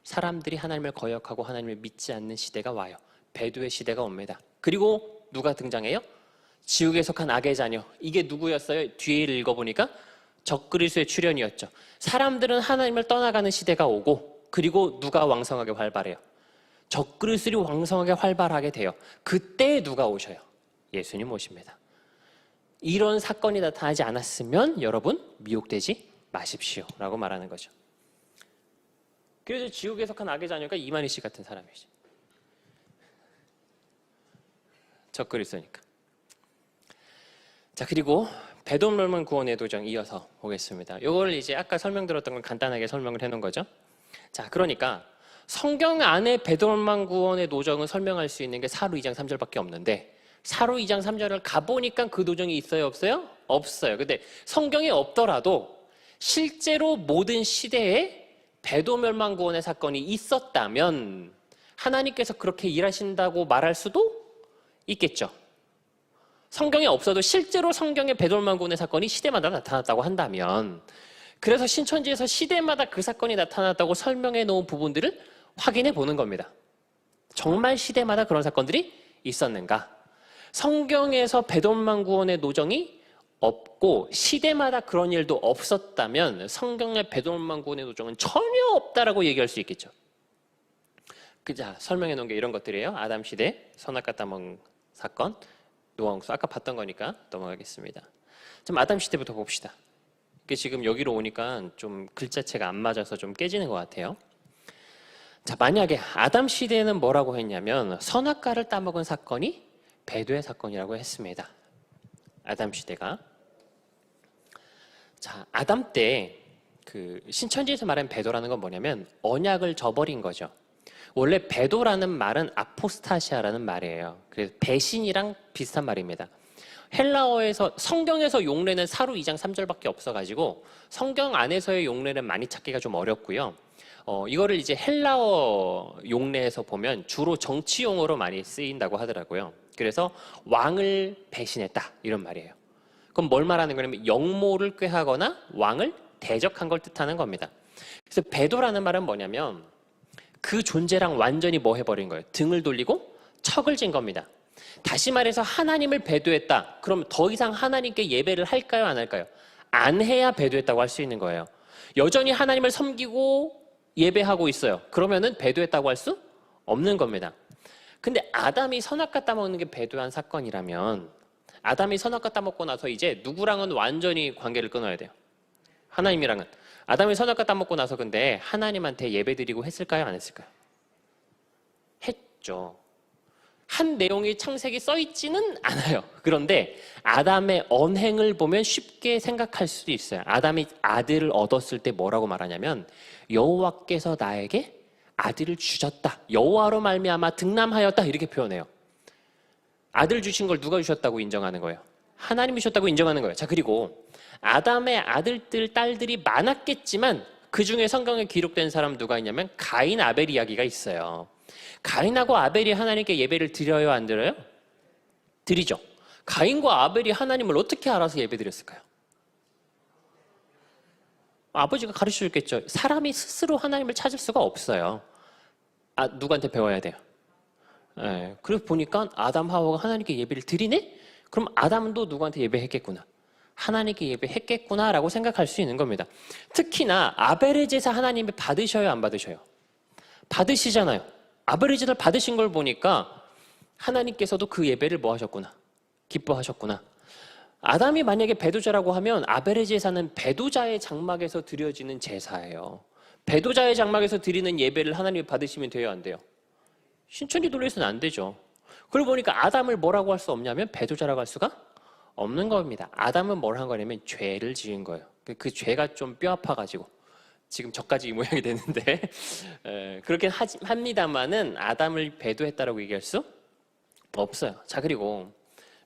사람들이 하나님을 거역하고 하나님을 믿지 않는 시대가 와요. 배도의 시대가 옵니다. 그리고 누가 등장해요? 지옥에 속한 악의 자녀. 이게 누구였어요? 뒤에 읽어보니까 적그리스도의 출현이었죠. 사람들은 하나님을 떠나가는 시대가 오고 그리고 누가 왕성하게 활발해요? 적그리스도이 왕성하게 활발하게 돼요. 그때 누가 오셔요? 예수님 오십니다. 이런 사건이 나타나지 않았으면 여러분 미혹되지 마십시오 라고 말하는 거죠. 그래서 지옥에 속한 악의 자녀가 이만희 씨 같은 사람이죠. 적그리스도니까. 자, 그리고 배도멸망 구원의 도정 이어서 보겠습니다. 이걸 이제 아까 설명드렸던 걸 간단하게 설명을 해놓은 거죠. 자, 그러니까 성경 안에 배도멸망 구원의 도정을 설명할 수 있는 게 사루 2장 3절밖에 없는데 사루 2장 3절을 가보니까 그 도정이 있어요? 없어요? 없어요. 근데 성경에 없더라도 실제로 모든 시대에 배도멸망 구원의 사건이 있었다면 하나님께서 그렇게 일하신다고 말할 수도 있겠죠. 성경에 없어도 실제로 성경에 배도멸망 구원의 사건이 시대마다 나타났다고 한다면 그래서 신천지에서 시대마다 그 사건이 나타났다고 설명해 놓은 부분들을 확인해 보는 겁니다. 정말 시대마다 그런 사건들이 있었는가? 성경에서 배돌만 구원의 노정이 없고 시대마다 그런 일도 없었다면 성경의 배돌만 구원의 노정은 전혀 없다라고 얘기할 수 있겠죠. 자, 설명해 놓은 게 이런 것들이에요. 아담 시대, 선악과 따먹은 사건, 노아 홍수. 아까 봤던 거니까 넘어가겠습니다. 좀 아담 시대부터 봅시다. 이게 지금 여기로 오니까 좀 글자체가 안 맞아서 좀 깨지는 것 같아요. 자, 만약에 아담 시대에는 뭐라고 했냐면 선악과를 따먹은 사건이 배도의 사건이라고 했습니다. 아담 시대가. 자, 아담 때 그 신천지에서 말하는 배도라는 건 뭐냐면 언약을 저버린 거죠. 원래 배도라는 말은 아포스타시아라는 말이에요. 그래서 배신이랑 비슷한 말입니다. 헬라어에서 성경에서 용례는 사루 2장 3절밖에 없어가지고 성경 안에서의 용례는 많이 찾기가 좀 어렵고요. 이거를 이제 헬라어 용례에서 보면 주로 정치용어로 많이 쓰인다고 하더라고요. 그래서 왕을 배신했다 이런 말이에요. 그럼 뭘 말하는 거냐면 영모를 꾀하거나 왕을 대적한 걸 뜻하는 겁니다. 그래서 배도라는 말은 뭐냐면 그 존재랑 완전히 뭐 해버린 거예요? 등을 돌리고 척을 진 겁니다. 다시 말해서 하나님을 배도했다. 그럼 더 이상 하나님께 예배를 할까요? 안 할까요? 안 해야 배도했다고 할 수 있는 거예요. 여전히 하나님을 섬기고 예배하고 있어요. 그러면은 배도했다고 할 수 없는 겁니다. 근데 아담이 선악과 따먹는 게 배도한 사건이라면 아담이 선악과 따먹고 나서 이제 누구랑은 완전히 관계를 끊어야 돼요. 하나님이랑은. 아담이 선악과 따먹고 나서 근데 하나님한테 예배드리고 했을까요? 안 했을까요? 했죠. 한 내용이 창세기 써있지는 않아요. 그런데 아담의 언행을 보면 쉽게 생각할 수도 있어요. 아담이 아들을 얻었을 때 뭐라고 말하냐면 여호와께서 나에게 아들을 주셨다. 여호와로 말미암아 등남하였다. 이렇게 표현해요. 아들 주신 걸 누가 주셨다고 인정하는 거예요? 하나님이 주셨다고 인정하는 거예요. 자, 그리고 아담의 아들들, 딸들이 많았겠지만 그 중에 성경에 기록된 사람 누가 있냐면 가인, 아벨 이야기가 있어요. 가인하고 아벨이 하나님께 예배를 드려요, 안 드려요? 드리죠. 가인과 아벨이 하나님을 어떻게 알아서 예배드렸을까요? 아버지가 가르쳐 줬겠죠. 사람이 스스로 하나님을 찾을 수가 없어요. 누구한테 배워야 돼요? 네, 그래서 보니까 아담, 하와가 하나님께 예배를 드리네? 그럼 아담도 누구한테 예배했겠구나. 하나님께 예배했겠구나라고 생각할 수 있는 겁니다. 특히나 아벨의 제사 하나님이 받으셔요, 안 받으셔요? 받으시잖아요. 아벨의 제사를 받으신 걸 보니까 하나님께서도 그 예배를 뭐 하셨구나? 기뻐하셨구나. 아담이 만약에 배도자라고 하면 아벨의 제사는 배도자의 장막에서 드려지는 제사예요. 배도자의 장막에서 드리는 예배를 하나님이 받으시면 돼요, 안 돼요? 신천지 논리에서는 안 되죠. 그러고 보니까 아담을 뭐라고 할 수 없냐면 배도자라고 할 수가 없는 겁니다. 아담은 뭘 한 거냐면 죄를 지은 거예요. 그 죄가 좀 뼈 아파가지고 지금 저까지 이 모양이 되는데 그렇게 합니다만은 아담을 배도했다라고 얘기할 수 없어요. 자, 그리고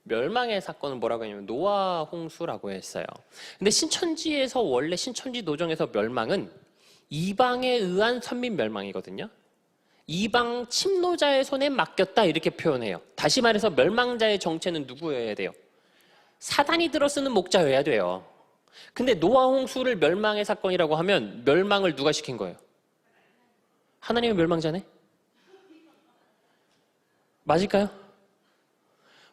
멸망의 사건은 뭐라고 하냐면 노아 홍수라고 했어요. 근데 신천지에서 원래 신천지 노정에서 멸망은 이방에 의한 선민 멸망이거든요. 이방 침노자의 손에 맡겼다 이렇게 표현해요. 다시 말해서 멸망자의 정체는 누구여야 돼요? 사단이 들어쓰는 목자여야 돼요. 근데 노아 홍수를 멸망의 사건이라고 하면 멸망을 누가 시킨 거예요? 하나님의 멸망자네? 맞을까요?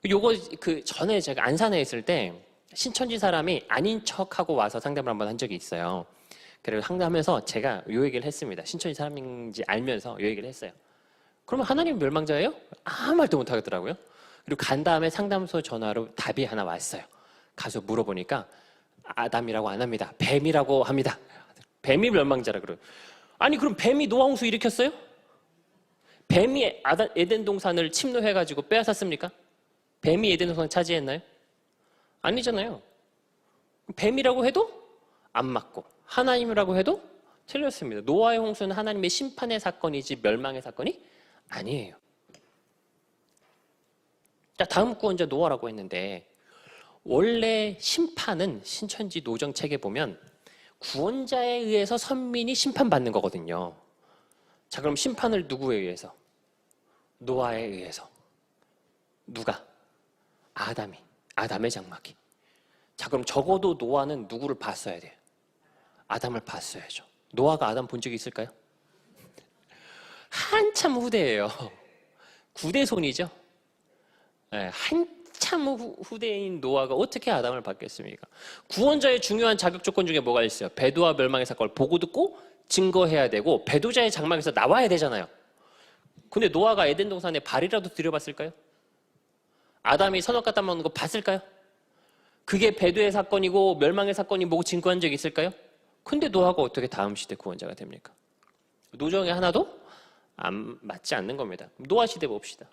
요거 그 전에 제가 안산에 있을 때 신천지 사람이 아닌 척하고 와서 상담을 한번 한 적이 있어요. 그리고 상담하면서 제가 요 얘기를 했습니다. 신천지 사람인지 알면서 요 얘기를 했어요. 그러면 하나님 멸망자예요? 아무 말도 못 하겠더라고요. 그리고 간 다음에 상담소 전화로 답이 하나 왔어요. 가서 물어보니까 아담이라고 안 합니다. 뱀이라고 합니다. 뱀이 멸망자라 그래요. 아니 그럼 뱀이 노아홍수 일으켰어요? 뱀이 에덴 동산을 침노해가지고 빼앗았습니까? 뱀이 에덴 동산을 차지했나요? 아니잖아요. 뱀이라고 해도 안 맞고 하나님이라고 해도 틀렸습니다. 노아의 홍수는 하나님의 심판의 사건이지 멸망의 사건이 아니에요. 자, 다음 구원자 노아라고 했는데 원래 심판은 신천지 노정책에 보면 구원자에 의해서 선민이 심판받는 거거든요. 자, 그럼 심판을 누구에 의해서? 노아에 의해서. 누가? 아담이. 아담의 장막이. 자, 그럼 적어도 노아는 누구를 봤어야 돼요? 아담을 봤어야죠. 노아가 아담 본 적이 있을까요? 한참 후대예요. 구대손이죠. 네, 한참 후대인 노아가 어떻게 아담을 봤겠습니까? 구원자의 중요한 자격 조건 중에 뭐가 있어요? 배도와 멸망의 사건을 보고 듣고 증거해야 되고 배도자의 장막에서 나와야 되잖아요. 근데 노아가 에덴 동산에 발이라도 들여봤을까요? 아담이 선악과 따 먹는 거 봤을까요? 그게 배도의 사건이고 멸망의 사건이 뭐고 증거한 적이 있을까요? 근데 노아가 어떻게 다음 시대 구원자가 됩니까? 노정에 하나도 안 맞지 않는 겁니다. 노아 시대 봅시다.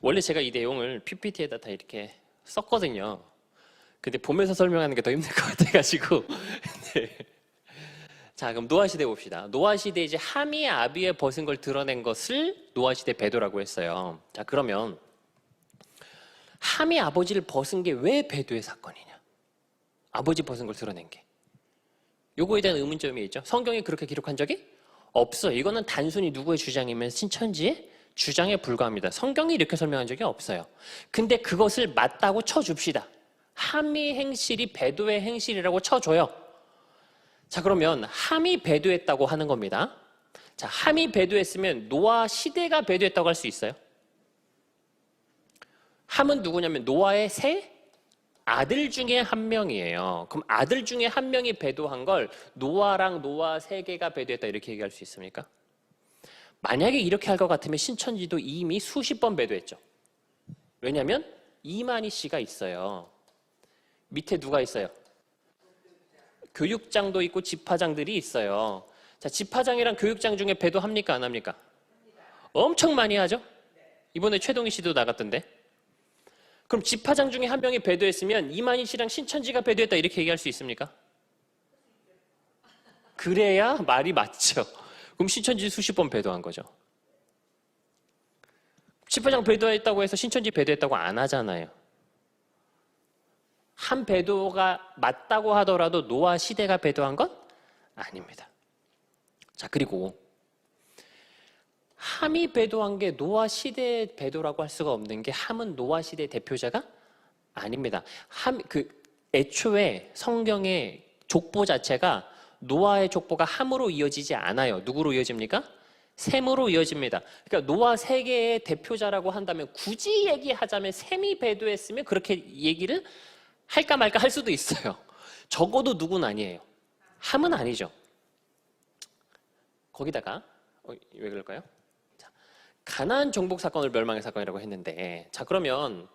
원래 제가 이 내용을 PPT에다 다 이렇게 썼거든요. 근데 보면서 설명하는 게 더 힘들 것 같아가지고. 네. 자, 그럼 노아 시대 봅시다. 노아 시대 이제 함이 아비의 벗은 걸 드러낸 것을 노아 시대 배도라고 했어요. 자, 그러면 함이 아버지를 벗은 게 왜 배도의 사건이냐? 아버지 벗은 걸 드러낸 게. 요거에 대한 의문점이 있죠. 성경에 그렇게 기록한 적이 없어요. 이거는 단순히 누구의 주장이면 신천지의 주장에 불과합니다. 성경이 이렇게 설명한 적이 없어요. 근데 그것을 맞다고 쳐줍시다. 함의 행실이 배도의 행실이라고 쳐줘요. 자, 그러면 함이 배도했다고 하는 겁니다. 자, 함이 배도했으면 노아 시대가 배도했다고 할 수 있어요? 함은 누구냐면 노아의 세 아들 중에 한 명이에요. 그럼 아들 중에 한 명이 배도한 걸 노아랑 노아 세계가 배도했다 이렇게 얘기할 수 있습니까? 만약에 이렇게 할 것 같으면 신천지도 이미 수십 번 배도했죠. 왜냐하면 이만희 씨가 있어요. 밑에 누가 있어요? 교육장도 있고 집화장들이 있어요. 자, 집화장이랑 교육장 중에 배도합니까? 안 합니까? 엄청 많이 하죠? 이번에 최동희 씨도 나갔던데. 그럼 집화장 중에 한 명이 배도했으면 이만희 씨랑 신천지가 배도했다 이렇게 얘기할 수 있습니까? 그래야 말이 맞죠. 그럼 신천지 수십 번 배도한 거죠. 집화장 배도했다고 해서 신천지 배도했다고 안 하잖아요. 한 배도가 맞다고 하더라도 노아 시대가 배도한 건 아닙니다. 자, 그리고 함이 배도한 게 노아 시대 배도라고 할 수가 없는 게 함은 노아 시대 대표자가 아닙니다. 애초에 성경의 족보 자체가 노아의 족보가 함으로 이어지지 않아요. 누구로 이어집니까? 셈으로 이어집니다. 그러니까 노아 세계의 대표자라고 한다면 굳이 얘기하자면 셈이 배도했으면 그렇게 얘기를 할까 말까 할 수도 있어요. 적어도 누군 아니에요. 함은 아니죠. 거기다가 왜 그럴까요? 자, 가나안 정복 사건을 멸망의 사건이라고 했는데, 자, 그러면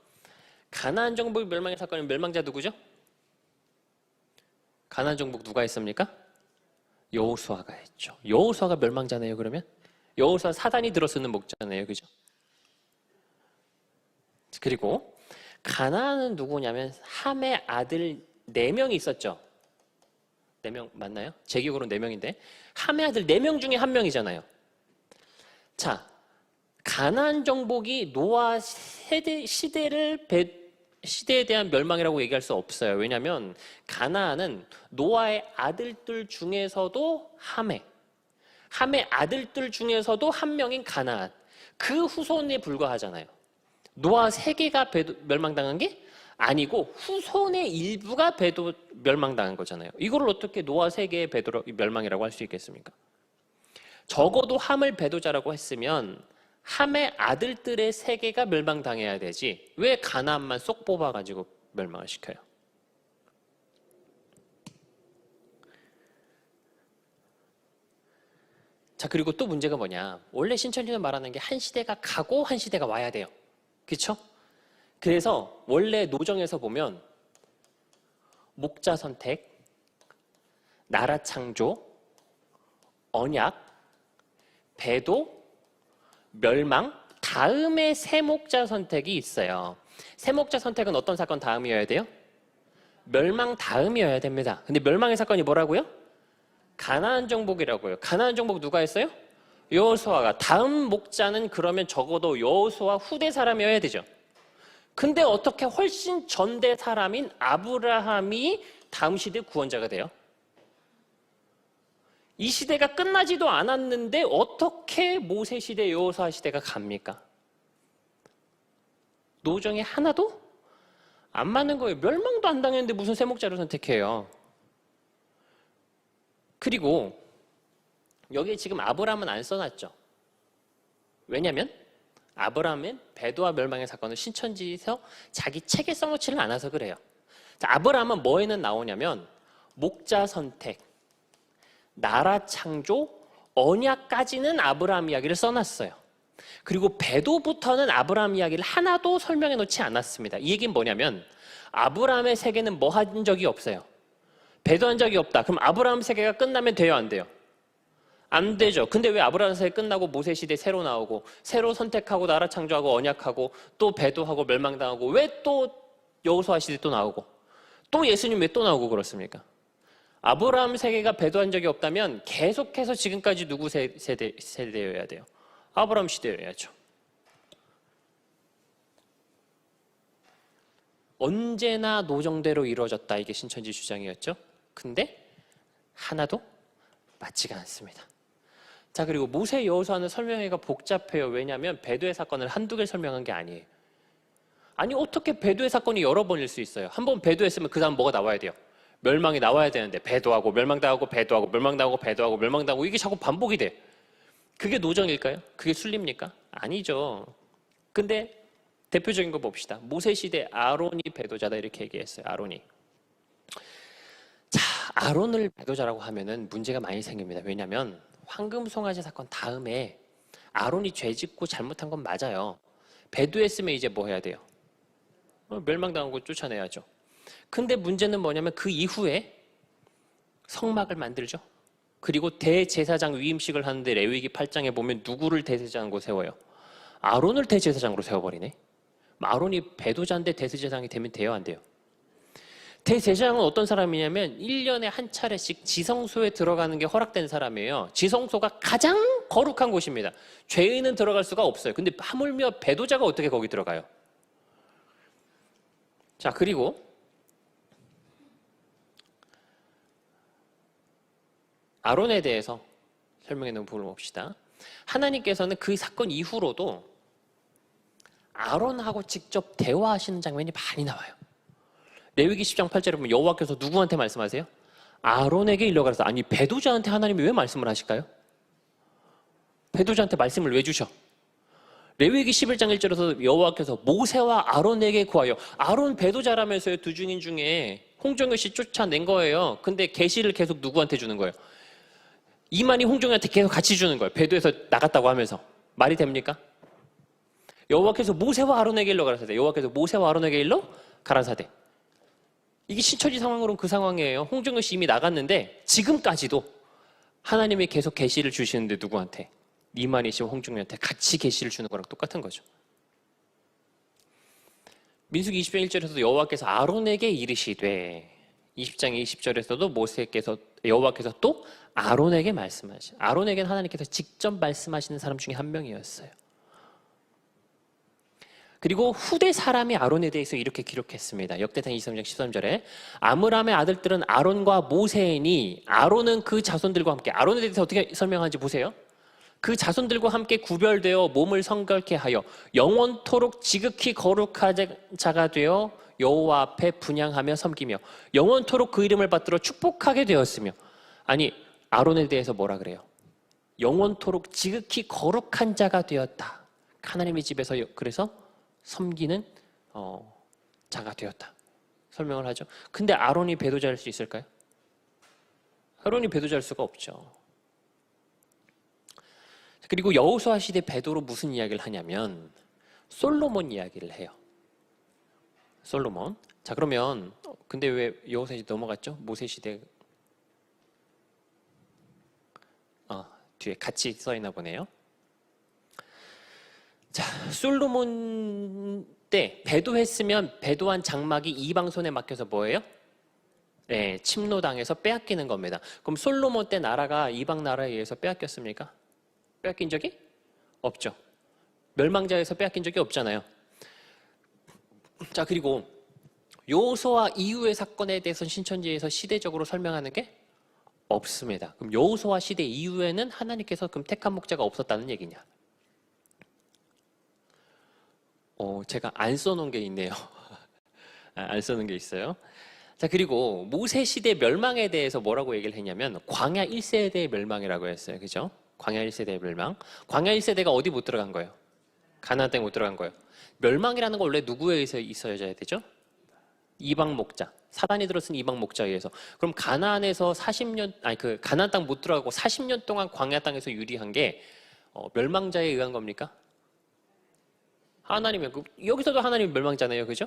가나안 정복 멸망의 사건은 멸망자 누구죠? 가나안 정복 누가 했습니까? 여호수아가 했죠. 여호수아가 멸망자네요. 그러면 여호수아 사단이 들어쓰는 목자네요. 그죠? 그리고 가나안은 누구냐면 함의 아들 4명이 있었죠. 4명 맞나요? 제 기억으로는 4명인데 함의 아들 4명 중에 1명이잖아요. 자, 가나안 정복이 노아 시대에 대한 멸망이라고 얘기할 수 없어요. 왜냐하면 가나안은 노아의 아들들 중에서도 함의 아들들 중에서도 한 명인 가나안, 그 후손에 불과하잖아요. 노아 세계가 멸망당한 게 아니고 후손의 일부가 멸망당한 거잖아요. 이거를 어떻게 노아 세계의 멸망이라고 할 수 있겠습니까? 적어도 함을 배도자라고 했으면 함의 아들들의 세계가 멸망당해야 되지 왜 가나안만 쏙 뽑아가지고 멸망을 시켜요? 자, 그리고 또 문제가 뭐냐, 원래 신천지는 말하는 게 한 시대가 가고 한 시대가 와야 돼요. 그렇죠? 그래서 원래 노정에서 보면 목자 선택, 나라 창조, 언약, 배도, 멸망, 다음에 세목자 선택이 있어요. 세목자 선택은 어떤 사건 다음이어야 돼요? 멸망 다음이어야 됩니다. 근데 멸망의 사건이 뭐라고요? 가나안 정복이라고요. 가나안 정복 누가 했어요? 여호수아가. 다음 목자는 그러면 적어도 여호수아 후대 사람이어야 되죠. 근데 어떻게 훨씬 전대 사람인 아브라함이 다음 시대 구원자가 돼요? 이 시대가 끝나지도 않았는데 어떻게 모세 시대, 여호수아 시대가 갑니까? 노정에 하나도 안 맞는 거예요. 멸망도 안 당했는데 무슨 세목자를 선택해요? 그리고 여기에 지금 아브라함은 안 써놨죠. 왜냐하면 아브라함은 배도와 멸망의 사건을 신천지에서 자기 책에 써놓지는 않아서 그래요. 자, 아브라함은 뭐에는 나오냐면 목자 선택, 나라 창조, 언약까지는 아브라함 이야기를 써놨어요. 그리고 배도부터는 아브라함 이야기를 하나도 설명해 놓지 않았습니다. 이 얘기는 뭐냐면 아브라함의 세계는 뭐 한 적이 없어요. 배도한 적이 없다. 그럼 아브라함 세계가 끝나면 돼요, 안 돼요? 안 되죠. 근데 왜 아브라함 세계 끝나고 모세 시대 새로 나오고 새로 선택하고 나라 창조하고 언약하고 또 배도하고 멸망당하고 왜 또 여호수아 시대 또 나오고 또 예수님 왜 또 나오고 그렇습니까? 아브라함 세계가 배도한 적이 없다면 계속해서 지금까지 누구 세대여야 돼요? 아브라함 시대여야죠. 언제나 노정대로 이루어졌다. 이게 신천지 주장이었죠. 근데 하나도 맞지가 않습니다. 자, 그리고 모세 여호수아는 설명하기가 복잡해요. 왜냐하면 배도의 사건을 한두 개를 설명한 게 아니에요. 아니 어떻게 배도의 사건이 여러 번일 수 있어요? 한 번 배도했으면 그 다음 뭐가 나와야 돼요? 멸망이 나와야 되는데 배도하고 멸망당하고 배도하고 멸망당하고 배도하고 멸망당하고 이게 자꾸 반복이 돼. 그게 노정일까요? 그게 순리입니까? 아니죠. 근데 대표적인 거 봅시다. 모세 시대 아론이 배도자다 이렇게 얘기했어요. 아론이. 자, 아론을 배도자라고 하면은 문제가 많이 생깁니다. 왜냐하면 황금 송아지 사건 다음에 아론이 죄 짓고 잘못한 건 맞아요. 배도했으면 이제 뭐 해야 돼요? 멸망당한 거 쫓아내야죠. 근데 문제는 뭐냐면 그 이후에 성막을 만들죠. 그리고 대제사장 위임식을 하는데 레위기 8장에 보면 누구를 대제사장으로 세워요? 아론을 대제사장으로 세워버리네. 아론이 배도자인데 대제사장이 되면 돼요, 안 돼요? 대제사장은 어떤 사람이냐면 1년에 한 차례씩 지성소에 들어가는 게 허락된 사람이에요. 지성소가 가장 거룩한 곳입니다. 죄인은 들어갈 수가 없어요. 근데 하물며 배도자가 어떻게 거기 들어가요? 자, 그리고 아론에 대해서 설명해 놓은 부분을 봅시다. 하나님께서는 그 사건 이후로도 아론하고 직접 대화하시는 장면이 많이 나와요. 레위기 10장 8절에 보면 여호와께서 누구한테 말씀하세요? 아론에게 일러가라사. 아니 배도자한테 하나님이 왜 말씀을 하실까요? 배도자한테 말씀을 왜 주셔? 레위기 11장 1절에서 여호와께서 모세와 아론에게 구하여. 아론 배도자라면서요. 두 증인 중에 홍정효 씨 쫓아낸 거예요. 근데 계시를 계속 누구한테 주는 거예요? 이만희 홍정효한테 계속 같이 주는 거예요. 배도에서 나갔다고 하면서. 말이 됩니까? 여호와께서 모세와 아론에게 일러 가라사대. 여호와께서 모세와 아론에게 일러 가라사대. 이게 신천지 상황으로는 그 상황이에요. 홍정효 씨 이미 나갔는데 지금까지도 하나님이 계속 계시를 주시는데 누구한테? 이만희 씨와 홍정효한테 같이 계시를 주는 거랑 똑같은 거죠. 민수기 20장 1절에서도 여호와께서 아론에게 이르시되 20장 20절에서도 모세께서 여호와께서 또 아론에게 말씀하시. 아론에게는 하나님께서 직접 말씀하시는 사람 중에 한 명이었어요. 그리고 후대 사람이 아론에 대해서 이렇게 기록했습니다. 역대상 23장 13절에 아므람의 아들들은 아론과 모세니 아론은 그 자손들과 함께. 아론에 대해서 어떻게 설명하는지 보세요. 그 자손들과 함께 구별되어 몸을 성결케 하여 영원토록 지극히 거룩한 자가 되어 여호와 앞에 분향하며 섬기며 영원토록 그 이름을 받들어 축복하게 되었으며. 아니 아론에 대해서 뭐라 그래요? 영원토록 지극히 거룩한 자가 되었다. 하나님의 집에서 그래서 섬기는 자가 되었다. 설명을 하죠. 근데 아론이 배도자일 수 있을까요? 아론이 배도자일 수가 없죠. 그리고 여호수아 시대 배도로 무슨 이야기를 하냐면 솔로몬 이야기를 해요. 솔로몬. 자, 그러면 근데 왜 여호수아 시대 넘어갔죠? 모세 시대 뒤에 같이 써 있나 보네요. 자, 솔로몬 때 배도했으면 배도한 장막이 이방 손에 맡겨서 뭐예요? 네, 침노당해서 빼앗기는 겁니다. 그럼 솔로몬 때 나라가 이방 나라에 의해서 빼앗겼습니까? 빼앗긴 적이 없죠. 멸망자에서 빼앗긴 적이 없잖아요. 자, 그리고 여호수아 이후의 사건에 대해서는 신천지에서 시대적으로 설명하는 게 없습니다. 그럼 여호수아 시대 이후에는 하나님께서 그럼 택한 목자가 없었다는 얘기냐? 제가 안 써놓은 게 있네요. 안 써놓은 게 있어요. 자, 그리고 모세 시대 멸망에 대해서 뭐라고 얘기를 했냐면 광야 1세대의 멸망이라고 했어요. 그죠? 광야 1세대의 멸망. 광야 1세대가 어디 못 들어간 거예요? 가나안 땅에 못 들어간 거예요. 멸망이라는 건 원래 누구에 의해서 있어야 되죠? 이방 목자. 사단이 들어쓴 이방 목자에 의해서. 그럼 가나안에서 40년 아니 그 가나안 땅 못 들어가고 40년 동안 광야 땅에서 유리한 게 멸망자에 의한 겁니까? 하나님의 여기서도 하나님 멸망자네요. 그죠?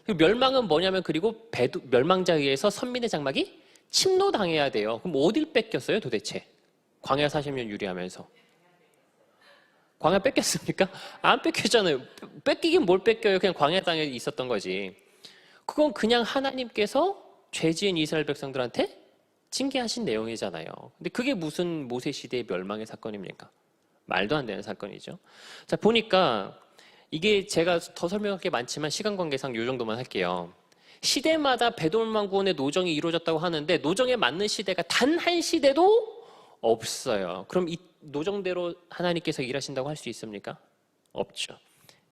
그 멸망은 뭐냐면 그리고 멸망자에 의해서 선민의 장막이 침노당해야 돼요. 그럼 어딜 뺏겼어요 도대체? 광야 40년 유리하면서. 광야 뺏겼습니까? 안 뺏겼잖아요. 뺏기긴 뭘 뺏겨요. 그냥 광야 땅에 있었던 거지. 그건 그냥 하나님께서 죄 지은 이스라엘 백성들한테 징계하신 내용이잖아요. 근데 그게 무슨 모세 시대의 멸망의 사건입니까? 말도 안 되는 사건이죠. 자, 보니까 이게 제가 더 설명할 게 많지만 시간 관계상 이 정도만 할게요. 시대마다 베드로만 구원의 노정이 이루어졌다고 하는데 노정에 맞는 시대가 단 한 시대도 없어요. 그럼 이 노정대로 하나님께서 일하신다고 할 수 있습니까? 없죠.